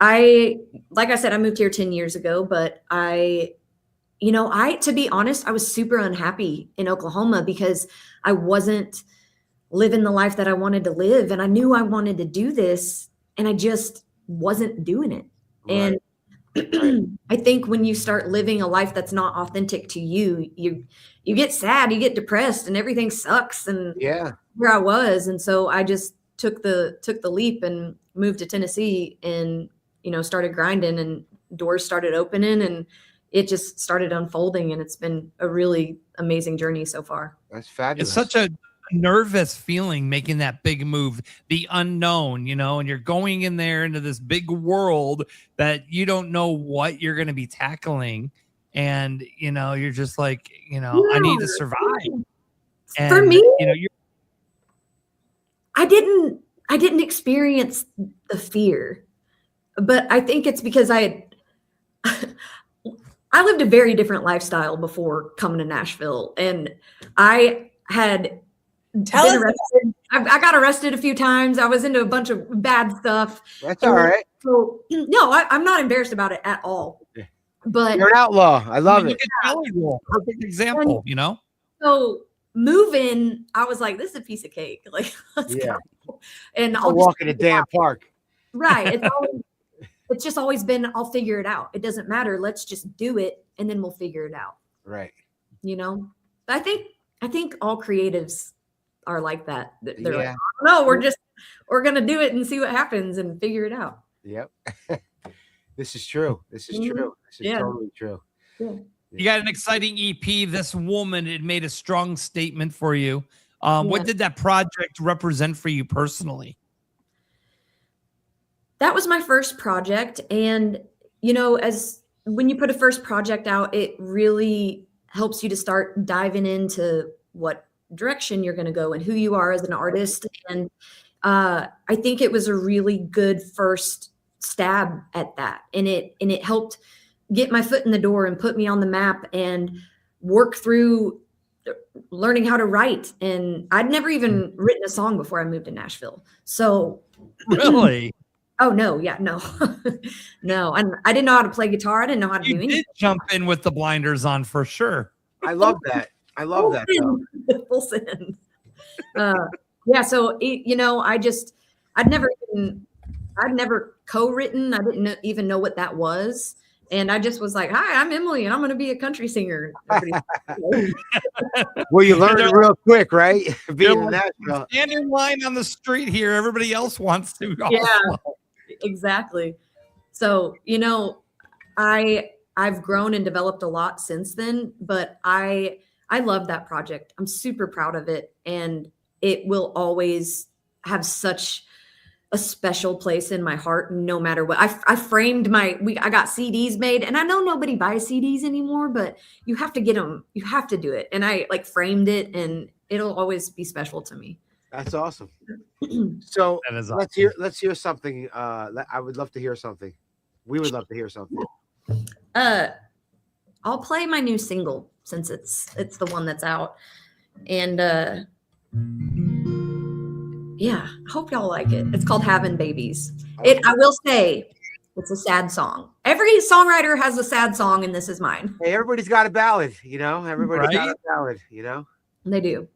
I like I said, I moved here 10 years ago, but to be honest, I was super unhappy in Oklahoma because I wasn't living the life that I wanted to live. And I knew I wanted to do this, and I just wasn't doing it. Right. And I think when you start living a life that's not authentic to you, you get sad, you get depressed, and everything sucks. And where I was. And so I just took the leap and moved to Tennessee, and, started grinding, and doors started opening, and it just started unfolding. And it's been a really amazing journey so far. That's fabulous. It's such a nervous feeling making that big move, the unknown, and you're going in there into this big world that you don't know what you're going to be tackling. And, you're just like, I need to survive. And, for me, I didn't experience the fear, but I think it's because I lived a very different lifestyle before coming to Nashville, and I had been arrested. I got arrested a few times. I was into a bunch of bad stuff. That's all right. So no, I'm not embarrassed about it at all. But you're an outlaw. I love it. Perfect example, So moving, I was like, this is a piece of cake. Like, let's go. And I'll walk in a damn park. Right. It's just always been, I'll figure it out. It doesn't matter. Let's just do it, and then we'll figure it out. Right. I think all creatives are like that. They're like, no, we're going to do it and see what happens and figure it out. Yep. This is true. This is true. This is totally true. Yeah. You got an exciting EP. This woman, it made a strong statement for you. What did that project represent for you personally? That was my first project. And, as when you put a first project out, it really helps you to start diving into what direction you're going to go and who you are as an artist. And I think it was a really good first stab at that. And it helped get my foot in the door and put me on the map and work through learning how to write. And I'd never even written a song before I moved to Nashville. So Really? oh no, yeah, no. No. I didn't know how to play guitar. I didn't know how to do You anything. did jump in with the blinders on for sure. I love that. I love that. Though. Full send. Yeah. So, I'd never co-written. I didn't even know what that was. And I just was like, hi, I'm Emily, and I'm going to be a country singer. Well, you learned it real quick, right? Being in like, Nashville. stand in line on the street here. Everybody else wants to. Yeah, exactly. So, I've grown and developed a lot since then, but I love that project. I'm super proud of it. And it will always have such a special place in my heart, no matter what. I framed I got CDs made, and I know nobody buys CDs anymore, but you have to get them. You have to do it. And I framed it, and it'll always be special to me. That's awesome. So That is let's hear something. I would love to hear something. We would love to hear something. I'll play my new single since it's the one that's out. And yeah, I hope y'all like it. It's called Having Babies. I will say it's a sad song. Every songwriter has a sad song, and this is mine. Hey, everybody's got a ballad, Everybody's got a ballad, They do.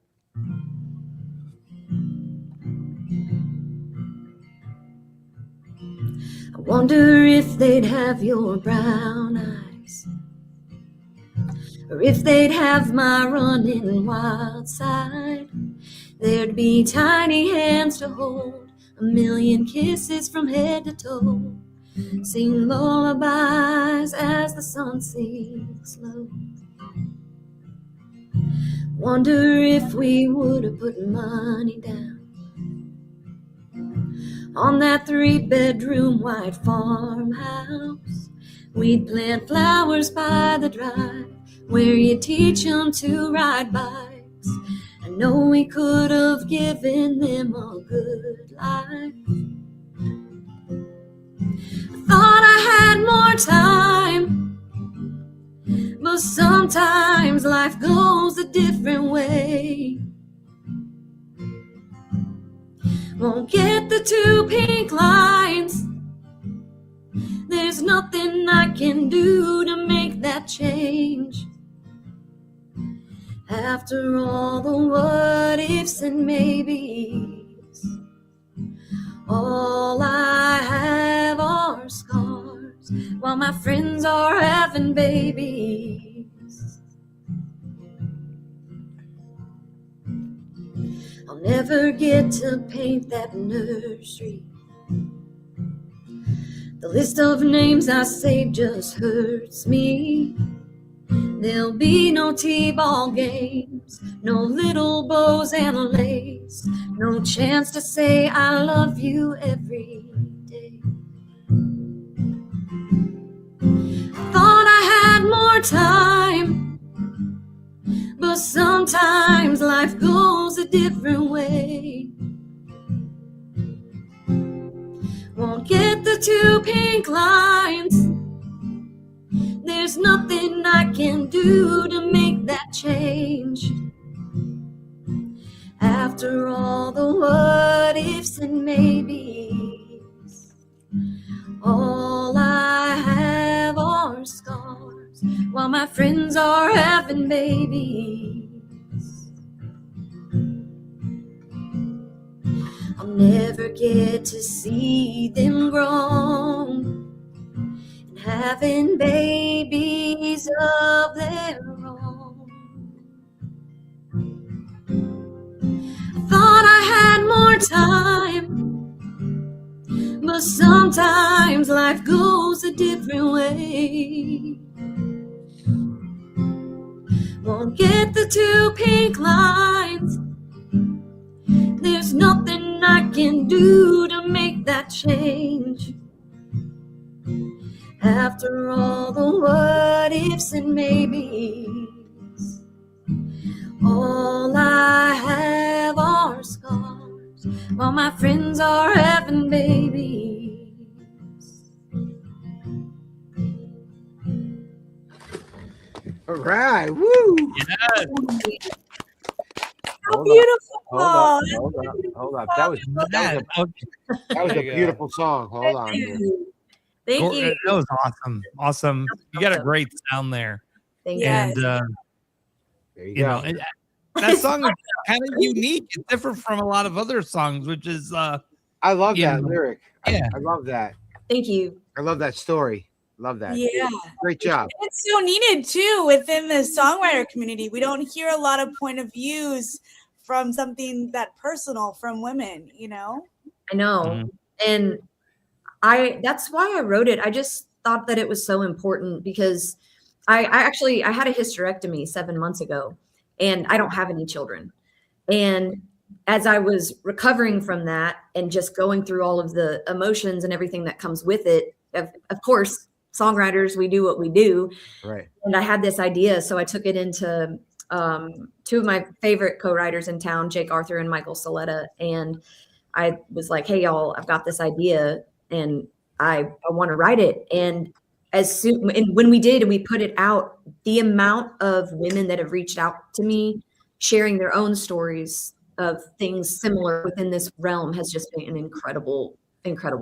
I wonder if they'd have your brown eyes, or if they'd have my running wild side. There'd be tiny hands to hold, a million kisses from head to toe, sing lullabies as the sun sinks low. Wonder if we would have put money down on that 3-bedroom white farmhouse. We'd plant flowers by the drive where you teach them to ride bikes. I know we could have given them a good life. I thought I had more time, but sometimes life goes a different way. Won't get the 2 pink lines. There's nothing I can do to make that change. After all the what ifs and maybes, all I have are scars while my friends are having babies. I'll never get to paint that nursery. The list of names I saved just hurts me. There'll be no t-ball games, no little bows and lace, no chance to say I love you every day. I thought I had more time, but sometimes life goes a different way. Won't get the 2 pink lines. There's nothing I can do to make that change. After all the what ifs and maybes, all I have are scars while my friends are having babies. I'll never get to see them grown, having babies of their own. I thought I had more time, but sometimes life goes a different way. Won't get the 2 pink lines. There's nothing I can do to make that change. After all the what ifs and maybes, All I have are scars, while my friends are having babies. All right. Woo. Yes. How beautiful. Hold up. That was a beautiful song. Hold on. Here. Thank you. That was awesome. You got a great sound there. Thank you. Yes. And There you you go. know, that song is kind of unique. It's different from a lot of other songs, which is I love you that know, lyric. yeah. I love that. Thank you. I love that story. Love that. Yeah. Great job. It's so needed too within the songwriter community. We don't hear a lot of point of views from something that personal from women, you know? I know. And that's why I wrote it. I just thought that it was so important because I had a hysterectomy 7 months ago and I don't have any children. And as I was recovering from that and just going through all of the emotions and everything that comes with it, of course, songwriters, we do what we do. Right. And I had this idea. So I took it into two of my favorite co-writers in town, Jake Arthur and Michael Soletta. And I was like, hey, y'all, I've got this idea and I want to write it. And when we did and we put it out, the amount of women that have reached out to me sharing their own stories of things similar within this realm has just been an incredible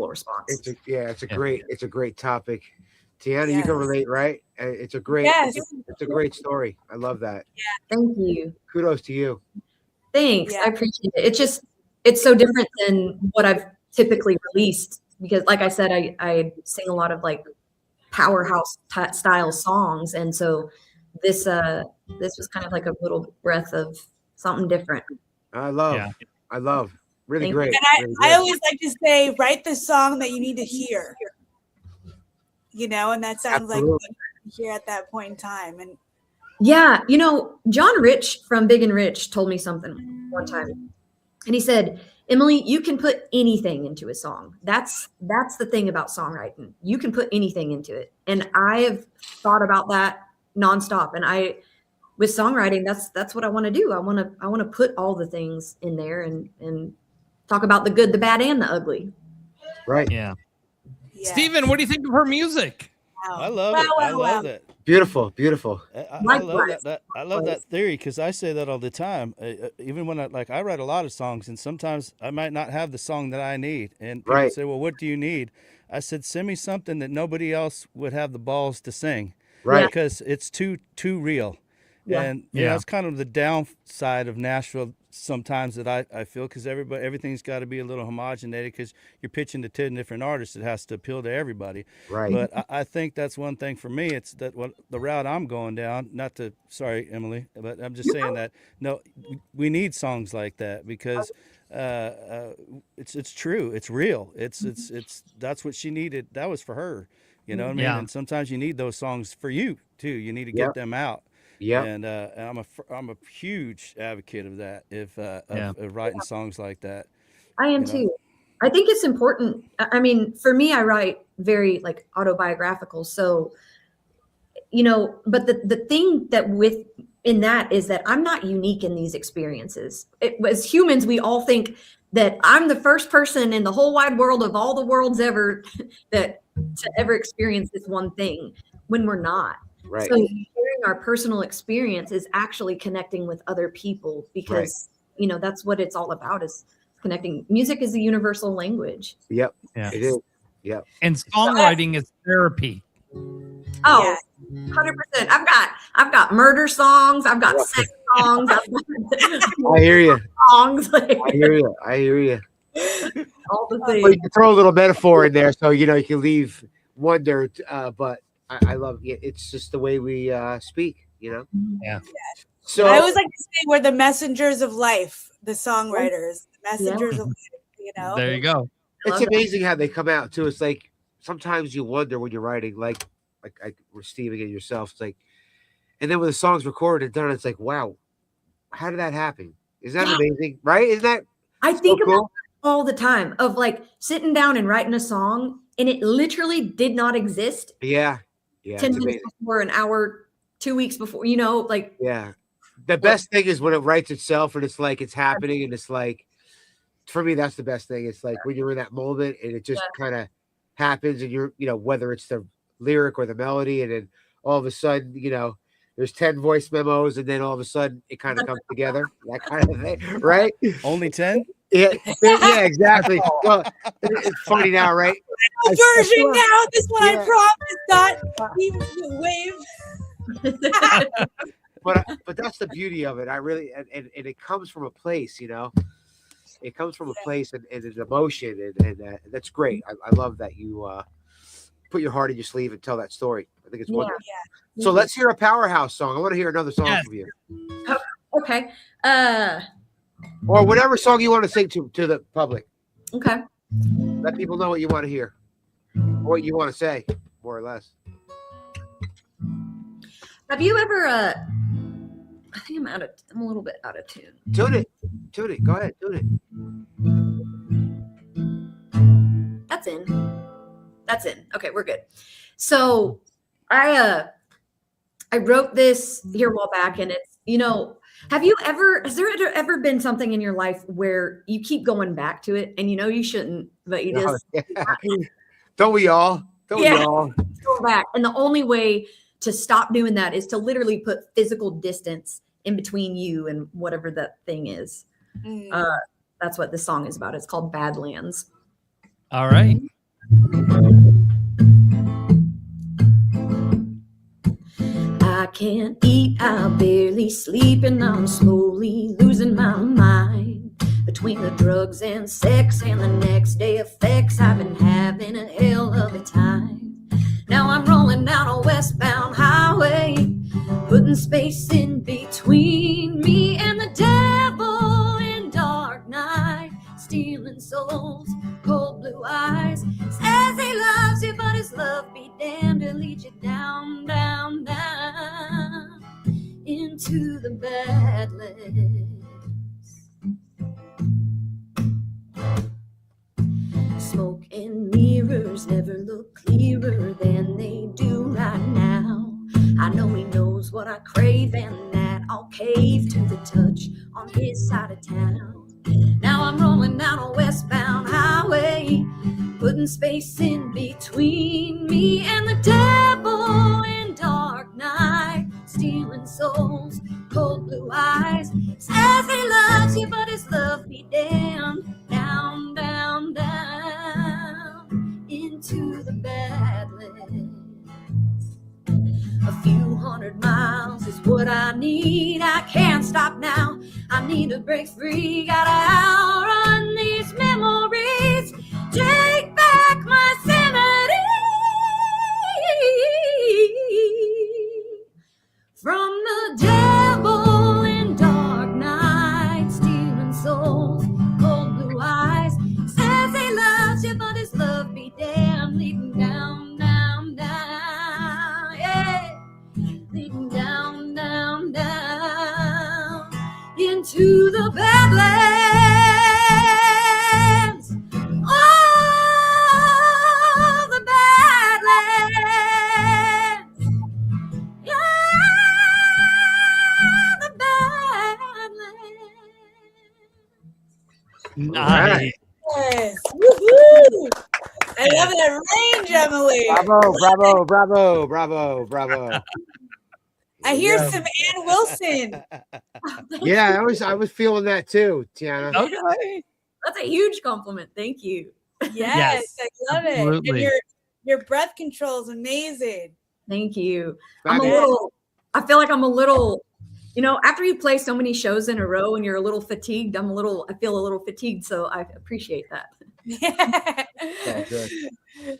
response. It's a great topic. Tiana, you can relate, right? It's a great story. I love that. Yeah. Thank you. Kudos to you. Thanks. Yeah. I appreciate it. It's so different than what I've typically released because like I said, I sing a lot of like powerhouse style songs. And so this was kind of like a little breath of something different. I love. Really Thank great. And Really I great. always like to say, write the song that you need to hear. You know, and that sounds like what you hear at that point in time. And Yeah, John Rich from Big and Rich told me something one time. And he said, Emily, you can put anything into a song. That's the thing about songwriting. You can put anything into it. And I have thought about that nonstop. And with songwriting, that's what I want to do. I want to put all the things in there and talk about the good, the bad, and the ugly. Right. Yeah. Steven, what do you think of her music? I love it. I love it. Beautiful. I love that. I love that theory because I say that all the time. Even when I write a lot of songs, and sometimes I might not have the song that I need. And people say, "Well, what do you need?" I said, "Send me something that nobody else would have the balls to sing, right? Because it's too real." Yeah. And that's kind of the downside of Nashville sometimes that I feel because everything's got to be a little homogenated because you're pitching to 10 different artists. It has to appeal to everybody. Right. But I think that's one thing for me. It's that the route I'm going down, sorry, Emily, but I'm just saying that, no, we need songs like that because it's true. It's real. It's that's what she needed. That was for her. You know what I mean? Yeah. And sometimes you need those songs for you too. You need to get them out. Yeah. And I'm a huge advocate of that. Of writing songs like that. I am too. I think it's important. I mean, for me, I write very like autobiographical. So, but the thing that in that is that I'm not unique in these experiences. As humans, we all think that I'm the first person in the whole wide world of all the worlds ever to ever experience this one thing when we're not. Right. So sharing our personal experience is actually connecting with other people because, that's what it's all about is connecting. Music is a universal language. Yep. Yeah. It is. Yep. And songwriting is therapy. Oh, 100%. I've got murder songs. I've got sex songs. I've got I hear you. songs. I hear you. All the Well, things. you can throw a little metaphor in there so you can leave wonder, but I love it. It's just the way we speak, Yeah. So I always like to say we're the messengers of life, the songwriters, the messengers of life, There you go. it's amazing how they come out too. It's like sometimes you wonder when you're writing, like Steve and yourself. It's like, and then when the song's recorded and done, it's like, wow, how did that happen? Is that amazing? Right? Isn't that? I think so cool? about it all the time of like sitting down and writing a song and it literally did not exist Yeah. 10 minutes before, an hour, 2 weeks before, Yeah. The best thing is when it writes itself and it's like it's happening and it's like, for me, that's the best thing. It's like when you're in that moment and it just kind of happens and you're, whether it's the lyric or the melody, and then all of a sudden, there's 10 voice memos and then all of a sudden it kind of comes together, that kind of thing, right? Only 10? Yeah, exactly. Well, it's funny now, right? Version now. This one I promise. Not even wave. But that's the beauty of it. I really and it comes from a place, It comes from a place and an emotion, and that's great. I love that you put your heart in your sleeve and tell that story. I think it's wonderful. Yeah. So let's hear a powerhouse song. I want to hear another song from you. Oh, okay. Or whatever song you want to sing to the public. Okay. Let people know what you want to hear, or what you want to say, more or less. Have you ever? I think I'm a little bit out of tune. Tune it. Go ahead. Tune it. That's in. Okay, we're good. So I wrote this here a while back, and it's, has there ever been something in your life where you keep going back to it and you shouldn't, but you just Don't we all? We all go back. And the only way to stop doing that is to literally put physical distance in between you and whatever that thing is. That's what this song is about. It's called Badlands. All right. I can't eat, I barely sleep, and I'm slowly losing my mind. Between the drugs and sex and the next day effects, I've been having a hell of a time. Now I'm rolling down a westbound highway, putting space in between me and the devil in dark night, stealing souls, cold blue eyes. Says he loves you, but his love be damned to lead you down, down, down into the Badlands. Smoke and mirrors never look clearer than they do right now. I know he knows what I crave and that I'll cave to the touch on his side of town. Now I'm rolling down a westbound highway, putting space in between me and the devil in dark night, stealing souls, cold blue eyes. Says he loves you, but his love be damned, down, down, down into the Badlands. A few 100 miles is what I need. I can't stop now. I need to break free. Gotta outrun these memories. Take back my sanity from the devil in dark night, stealing souls, cold blue eyes. Says he loves you, but his love be damned, leading down, down, down, yeah, leading down, down, down into the Badlands. Oh, the Badlands. Yeah, the Badlands. Nice. Yes. Woohoo! I love that range, Emily. Bravo. I hear some Ann Wilson. Yeah, I was feeling that too, Tiana. Okay. That's a huge compliment. Thank you. Yes, I love absolutely. it. And your breath control is amazing. Thank you. I feel like I'm a little, after you play so many shows in a row and you're a little fatigued, I feel a little fatigued. So I appreciate that. Yeah. Oh, good.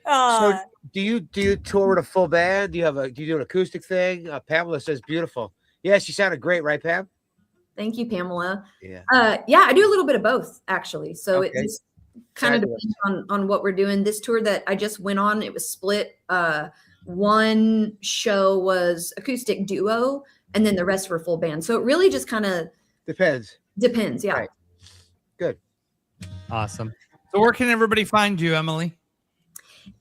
So do you tour with a full band? Do you do an acoustic thing? Pamela says beautiful. Yeah, she sounded great, right, Pam? Thank you, Pamela. Yeah. Yeah, I do a little bit of both actually. So Okay. it just kind of depends on what we're doing. This tour that I just went on, it was split. One show was acoustic duo, and then the rest were full band. So it really just kind of Depends. yeah. Right. Good. Awesome. So where can everybody find you, Emily?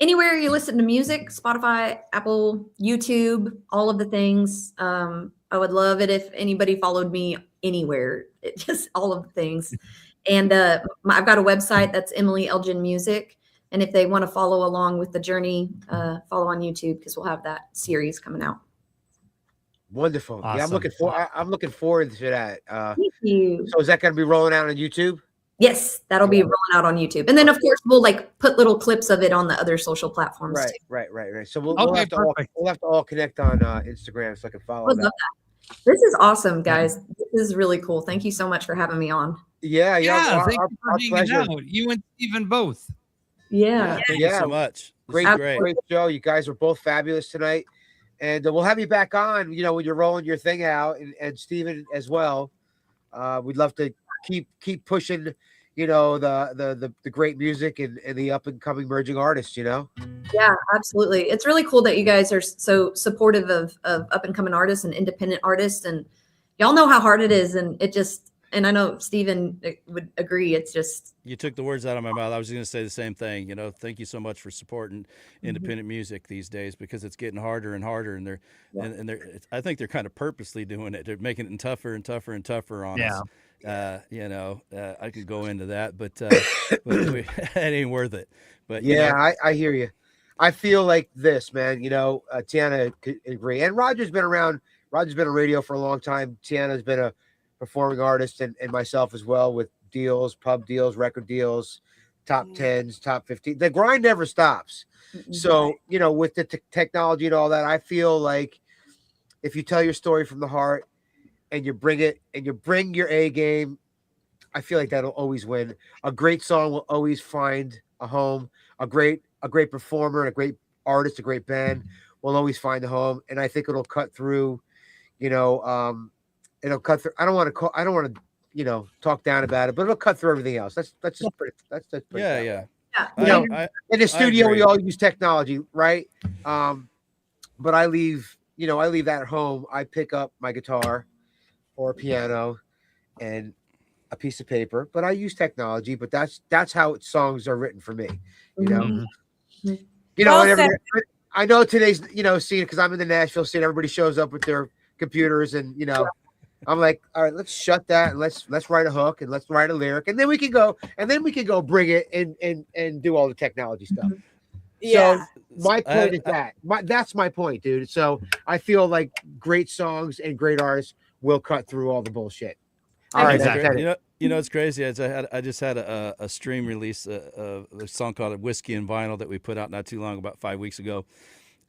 Anywhere you listen to music, Spotify, Apple, YouTube, all of the things. I would love it if anybody followed me anywhere. It just all of the things. And I've got a website that's Emily Elgin Music. And if they want to follow along with the journey, follow on YouTube because we'll have that series coming out. Wonderful. Yeah, I'm Awesome. looking forward to that. Thank you. So is that going to be rolling out on YouTube? Yes, that'll be rolling out on YouTube. And then of course we'll like put little clips of it on the other social platforms too. Right. So we'll Okay, have to perfect. all connect on Instagram so I can follow Would that. love that. This is awesome, guys. This is really cool. Thank you so much for having me on. Yeah. Thank you for Our hanging pleasure. out. You and Steven both. Yeah. Thank you so much. This is Great show. You guys were both fabulous tonight. And we'll have you back on, when you're rolling your thing out, and Steven as well. We'd love to keep pushing, the great music and the up and coming emerging artists, Yeah, absolutely. It's really cool that you guys are so supportive of up and coming artists and independent artists. And y'all know how hard it is. And I know Steven would agree. It's just. You took the words out of my mouth. I was going to say the same thing. Thank you so much for supporting independent music these days because it's getting harder and harder. And I think they're kind of purposely doing it. They're making it tougher and tougher and tougher on us. I could go into that, but it ain't worth it. But I hear you. I feel like this, man. Tiana could agree, and Roger's been around. Roger's been on radio for a long time. Tiana's been a performing artist, and myself as well, with deals, pub deals, record deals, top 10s, top 15. The grind never stops. So with the technology and all that, I feel like if you tell your story from the heart and you bring it and you bring your A game, I feel like that'll always win. A great song will always find a home. A great performer and a great artist, a great band will always find a home. And I think it'll cut through, it'll cut through. I don't want to, talk down about it, but it'll cut through everything else. That's pretty. Yeah. In the studio, we all use technology, right? But I leave that at home. I pick up my guitar or a piano and a piece of paper, but I use technology. But that's how songs are written for me. I know today's scene because I'm in the Nashville scene. Everybody shows up with their computers, and I'm like, all right, let's shut that and let's write a hook and let's write a lyric, and then we can go bring it and do all the technology stuff. Yeah. So my point is that's my point, dude. So I feel like great songs and great artists will cut through all the bullshit. All right, exactly. It's crazy. I just had a stream release a song called "Whiskey and Vinyl" that we put out not too long, about 5 weeks ago,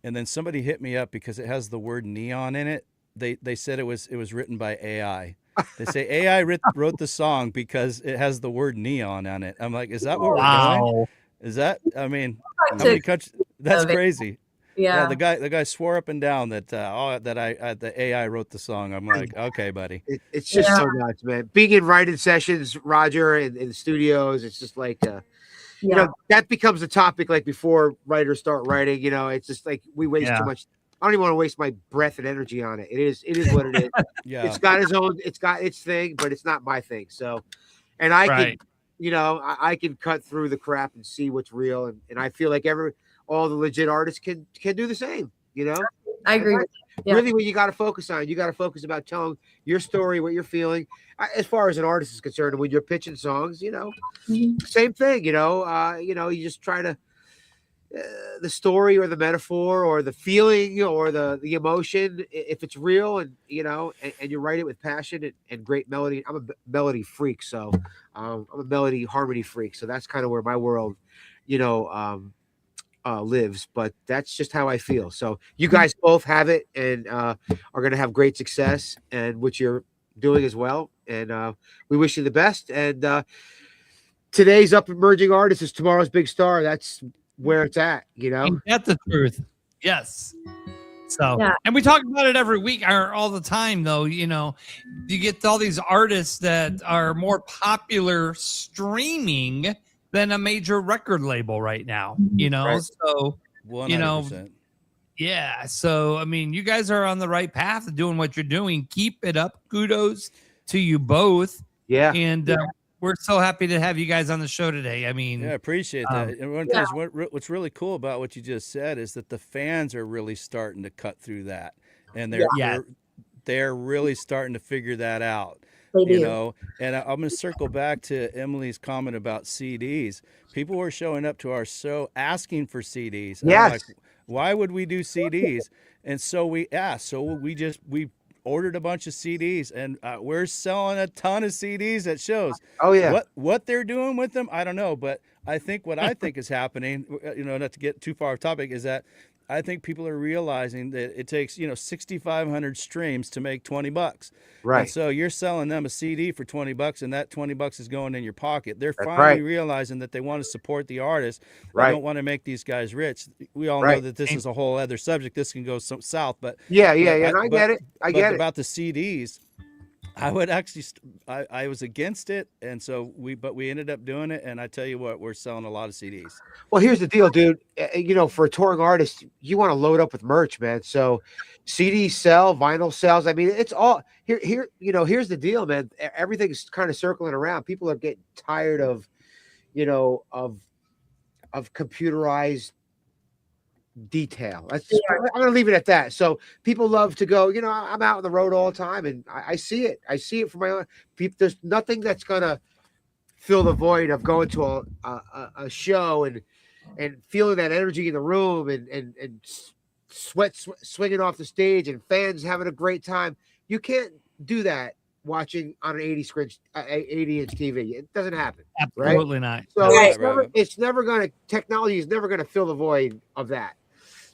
and then somebody hit me up because it has the word neon in it. They said it was written by AI. They say AI wrote the song because it has the word neon on it. I'm like, is that what we're doing? Is that? I mean, how many countries? That's crazy. Yeah. The guy swore up and down that the AI wrote the song. I'm like, okay, buddy. It's just so nuts, man. Being in writing sessions, Roger, in the studios, it's just like, that becomes a topic. Like before writers start writing, it's just like we waste too much. I don't even want to waste my breath and energy on it. It is what it is. Yeah. It's got its thing, but it's not my thing. So, and I can, I can cut through the crap and see what's real. And I feel like all the legit artists can do the same, I agree. Really what you got to focus on. You got to focus about telling your story, what you're feeling. As far as an artist is concerned, when you're pitching songs, same thing, you just try to, the story or the metaphor or the feeling or the emotion, if it's real and you write it with passion and great melody. I'm a melody freak, so I'm a melody harmony freak, so that's kind of where my world lives. But that's just how I feel. So you guys both have it and are going to have great success, and which you're doing as well, and we wish you the best. And today's up emerging artist is tomorrow's big star. That's where it's at, Ain't that the truth? Yes. So, and we talk about it every week or all the time, though. You get all these artists that are more popular streaming than a major record label right now, Right. So, 100%. yeah. So, I mean, you guys are on the right path of doing what you're doing. Keep it up. Kudos to you both. Yeah. And we're so happy to have you guys on the show today. I mean, Yeah, I appreciate that. And one thing, what's really cool about what you just said is that the fans are really starting to cut through that, and they're really starting to figure that out. They do. You know, and I'm going to circle back to Emily's comment about CDs. People were showing up to our show asking for CDs. And I'm like, Yes. why would we do CDs? And so we asked. So we ordered a bunch of CDs, and we're selling a ton of CDs at shows. Oh yeah. What they're doing with them, I don't know. But I think what I think is happening, you know, not to get too far off topic, is that I think people are realizing that it takes, you know, 6,500 streams to make $20. Right. And so you're selling them a CD for $20, and that $20 is going in your pocket. They're That's finally right. realizing that they want to support the artist. Right. They don't want to make these guys rich. We all know Right. that this is a whole other subject. This can go south, but Yeah. but And I get it. I but get it. about the CDs. I would actually, I was against it, and so we ended up doing it. And I tell you what, we're selling a lot of CDs. Well, here's the deal, dude. You know, for a touring artist, you want to load up with merch, man. So CDs sell, vinyl sells. I mean, it's all here. You know, here's the deal, man. Everything's kind of circling around. People are getting tired of, you know, of computerized detail. I'm going to leave it at that. So people love to go, you know, I'm out on the road all the time, and I see it. I see it for my own people. There's nothing that's going to fill the void of going to a show and feeling that energy in the room and sweat swinging off the stage and fans having a great time. You can't do that watching on an 80-inch TV. It doesn't happen. Absolutely right? not. So Right. it's never going to, technology is never going to fill the void of that.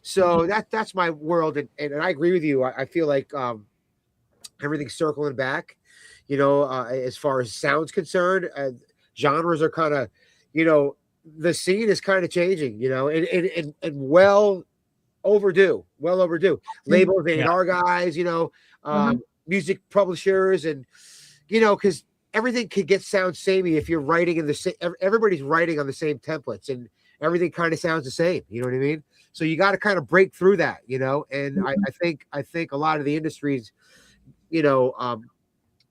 So that's my world. And I agree with you. I feel like everything's circling back, you know, as far as sound's concerned. Genres are kind of, you know, the scene is kind of changing, you know, and well overdue. Labels, A&R guys, you know, music publishers, and, you know, because everything could get sound samey if you're writing in the same, everybody's writing on the same templates, and everything kind of sounds the same. You know what I mean? So you got to kind of break through that, you know, and I think a lot of the industries, you know,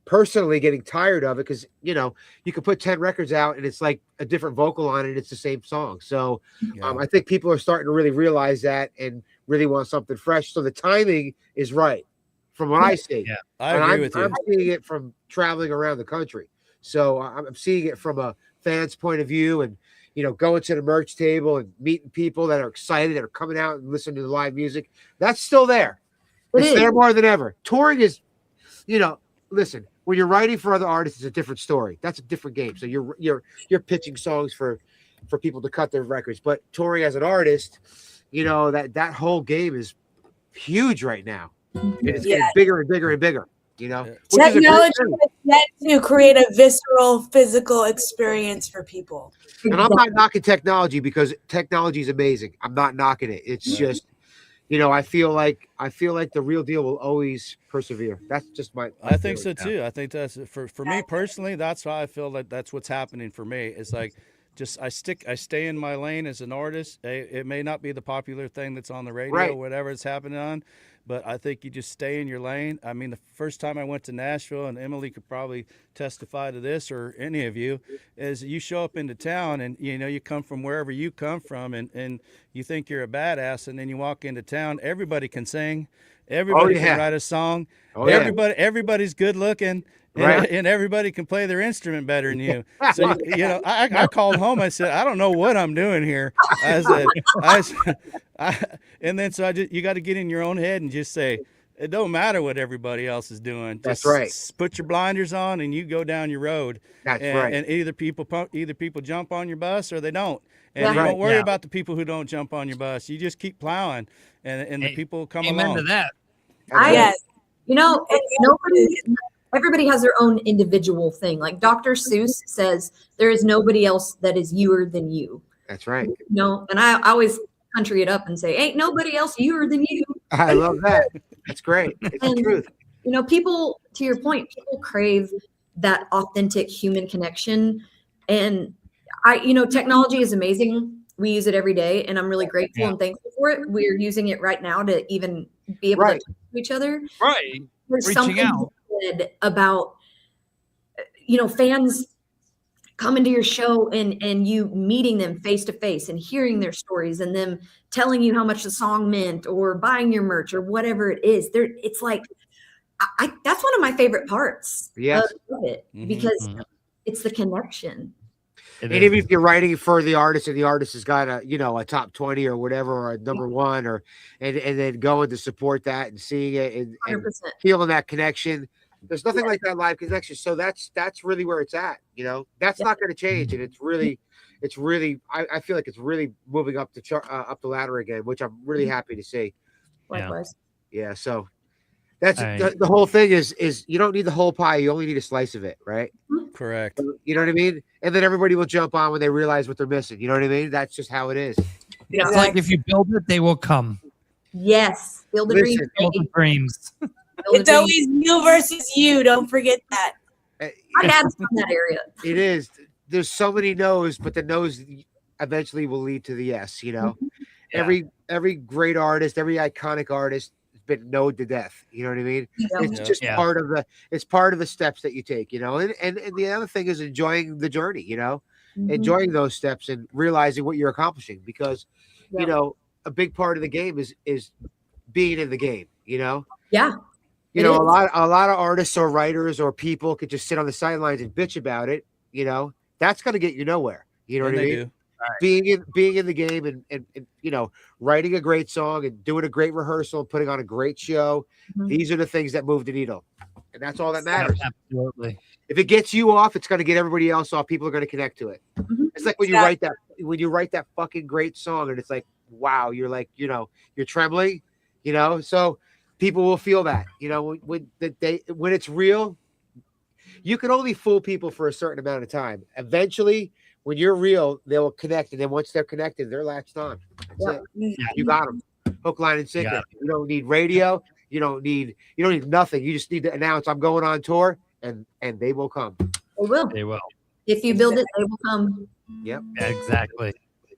personally getting tired of it, because, you know, you can put 10 records out and it's like a different vocal on it. It's the same song. So I think people are starting to really realize that and really want something fresh. So the timing is right from what I see. Yeah, I agree with you. I'm seeing it from traveling around the country. So I'm seeing it from a fan's point of view, and, you know, going to the merch table and meeting people that are excited, that are coming out and listening to the live music. That's still there. It's there more than ever. Touring is, you know, listen, when you're writing for other artists, it's a different story. That's a different game. So you're pitching songs for people to cut their records. But touring as an artist, you know, that whole game is huge right now. And it's getting bigger and bigger and bigger, you know. Technology is meant to create a visceral, physical experience for people. And I'm not knocking technology, because technology is amazing. I'm not knocking it. It's just, you know, I feel like the real deal will always persevere. That's just my I think so too. I think that's for me personally. That's why I feel like that's what's happening for me. It's like, just I stay in my lane as an artist. It may not be the popular thing that's on the radio or whatever it's happening on, but I think you just stay in your lane. I mean, the first time I went to Nashville, and Emily could probably testify to this, or any of you, is you show up into town and, you know, you come from wherever you come from, and you think you're a badass, and then you walk into town, everybody can sing, everybody can write a song, everybody's good looking. And everybody can play their instrument better than you. So, you know, I called home. I said, I don't know what I'm doing here. And then so you got to get in your own head and just say, it don't matter what everybody else is doing. That's just right. Put your blinders on and you go down your road. That's right. And either people jump on your bus or they don't. And you don't worry about the people who don't jump on your bus. You just keep plowing, and the people come along. Amen to that. You know, everybody has their own individual thing. Like Dr. Seuss says, there is nobody else that is youer than you. That's right. You know, and I always country it up and say, ain't nobody else youer than you. I love that. That's great. It's the truth. You know, people, to your point, people crave that authentic human connection. And you know, technology is amazing. We use it every day, and I'm really grateful and thankful for it. We're using it right now to even be able to talk to each other. Right. There's Reaching something out about, you know, fans coming to your show and you meeting them face to face and hearing their stories and them telling you how much the song meant, or buying your merch or whatever it is. It's like that's one of my favorite parts Yes. of it because it's the connection. And even if you're writing for the artist and the artist has got a top 20 or whatever, or a number one, and then going to support that and seeing it and 100%. feeling that connection. There's nothing like that live connection. So that's really where it's at. That's not going to change. And it's really, I feel like it's really moving up the ladder again, which I'm really happy to see. Likewise. Yeah. So that's Right. the whole thing is you don't need the whole pie. You only need a slice of it. Right. Correct. You know what I mean? And then everybody will jump on when they realize what they're missing. You know what I mean? That's just how it is. It's like if you build it, they will come. Yes. Build a dream. Listen, Build the dreams. Build a It's dream. always you versus you. Don't forget that. My dad's from that area. It is. There's so many no's, but the no's eventually will lead to the yes. Yeah. Every great artist, every iconic artist has been no'd to death. You know what I mean? It's just part of the steps that you take. And the other thing is enjoying the journey. Enjoying those steps and realizing what you're accomplishing, because a big part of the game is being in the game. Yeah. A lot of artists or writers or people could just sit on the sidelines and bitch about it. That's going to get you nowhere. You know what I mean? Do. Being in the game and writing a great song and doing a great rehearsal and putting on a great show. These are the things that move the needle, and that's all that matters. Absolutely. If it gets you off, it's going to get everybody else off. People are going to connect to it. It's like when you write that fucking great song and it's like, wow, you're like, you're trembling, so people will feel that, when it's real. You can only fool people for a certain amount of time. Eventually, when you're real, they will connect, and then once they're connected, they're latched on. That's it. You got them, hook, line, and sinker. You don't need radio. You don't need nothing. You just need to announce, I'm going on tour, and they will come. They will. They will. If you build it, they will come. Yep. Yeah, exactly.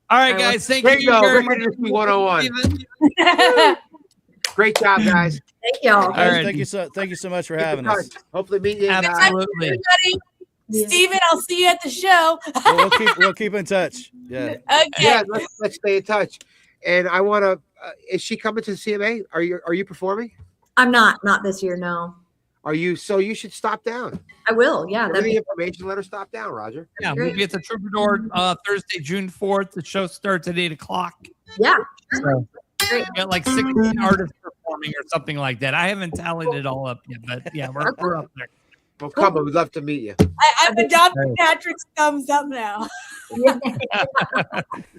All right, guys. Thank Great you go. very Great much. industry 101. Great job, guys. Thank y'all. Guys, thank you so much for having us. Hopefully meet you. Absolutely. Everybody. Steven, I'll see you at the show. We'll keep in touch. Yeah. Okay. Yeah, let's stay in touch. And I want to. Is she coming to the CMA? Are you performing? I'm not this year. No. Are you? So you should stop down. I will. Yeah. Give me the information. Let her stop down, Roger. Yeah, we'll be at the Troubadour Thursday, June 4th. The show starts at 8:00. Yeah. So Great. we got like 16 artists performing or something like that. I haven't tallied it all up yet, but yeah, we're up there. Well, come on. We'd love to meet you. I've adopted Patrick's thumbs up now.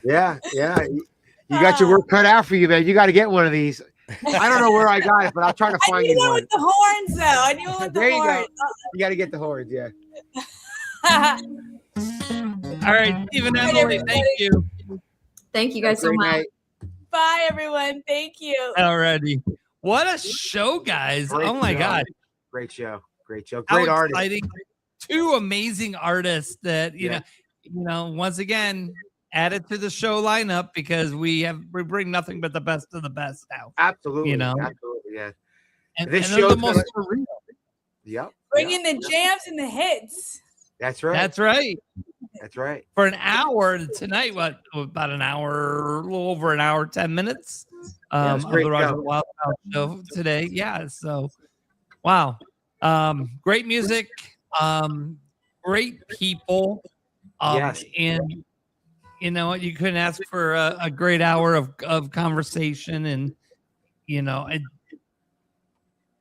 Yeah. You got your work cut out for you, man. You got to get one of these. I don't know where I got it, but I'll try to I find knew you one one. with the horns, though. I knew one with There the you go. horns. You got to get the horns, yeah. All right, Stephen, Emily, thank you. Thank you guys so Great much. night. Bye, everyone. Thank you. Alrighty. What a show, guys. Great Oh my show. God. Great show. How Great artist. exciting. Two amazing artists that, you know, once again, added to the show lineup because we bring nothing but the best of the best now. Absolutely. Absolutely, Yeah. And, This and they're the show's most gonna- surreal. Yep. Bringing the jams and the hits. That's right. That's right. That's right. For an hour tonight, about an hour, a little over an hour, 10 minutes it's of great the Roger show. Wild show today. Yeah. So, wow. Great music, great people. Yes. And you know what? You couldn't ask for a great hour of conversation and, you know,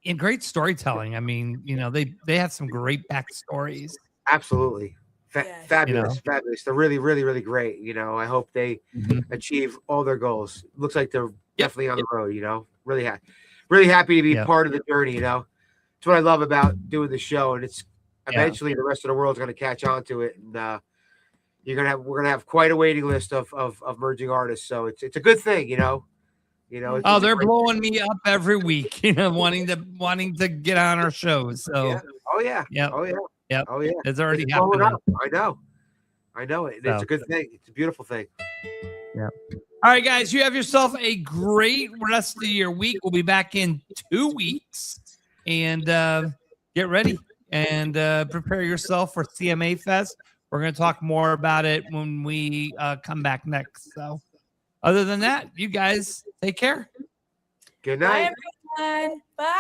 and great storytelling. I mean, you know, they have some great backstories. Absolutely. Yeah. Fabulous. You know. Fabulous. They're really, really, really great. I hope they achieve all their goals. Looks like they're definitely on the road, really happy to be part of the journey, It's what I love about doing the show. And it's eventually the rest of the world's going to catch on to it. And we're going to have quite a waiting list of merging artists. So it's a good thing, it's They're blowing me up every week, wanting to get on our shows. So yeah. Oh yeah. Yep. Oh yeah. Yep. Oh yeah. It's already It's blowing happening. up. I know it. It's a good thing. It's a beautiful thing. Yeah. All right, guys, you have yourself a great rest of your week. We'll be back in 2 weeks, and get ready and prepare yourself for CMA Fest. We're going to talk more about it when we come back next. So other than that, you guys take care. Good night. Bye, everyone. Bye.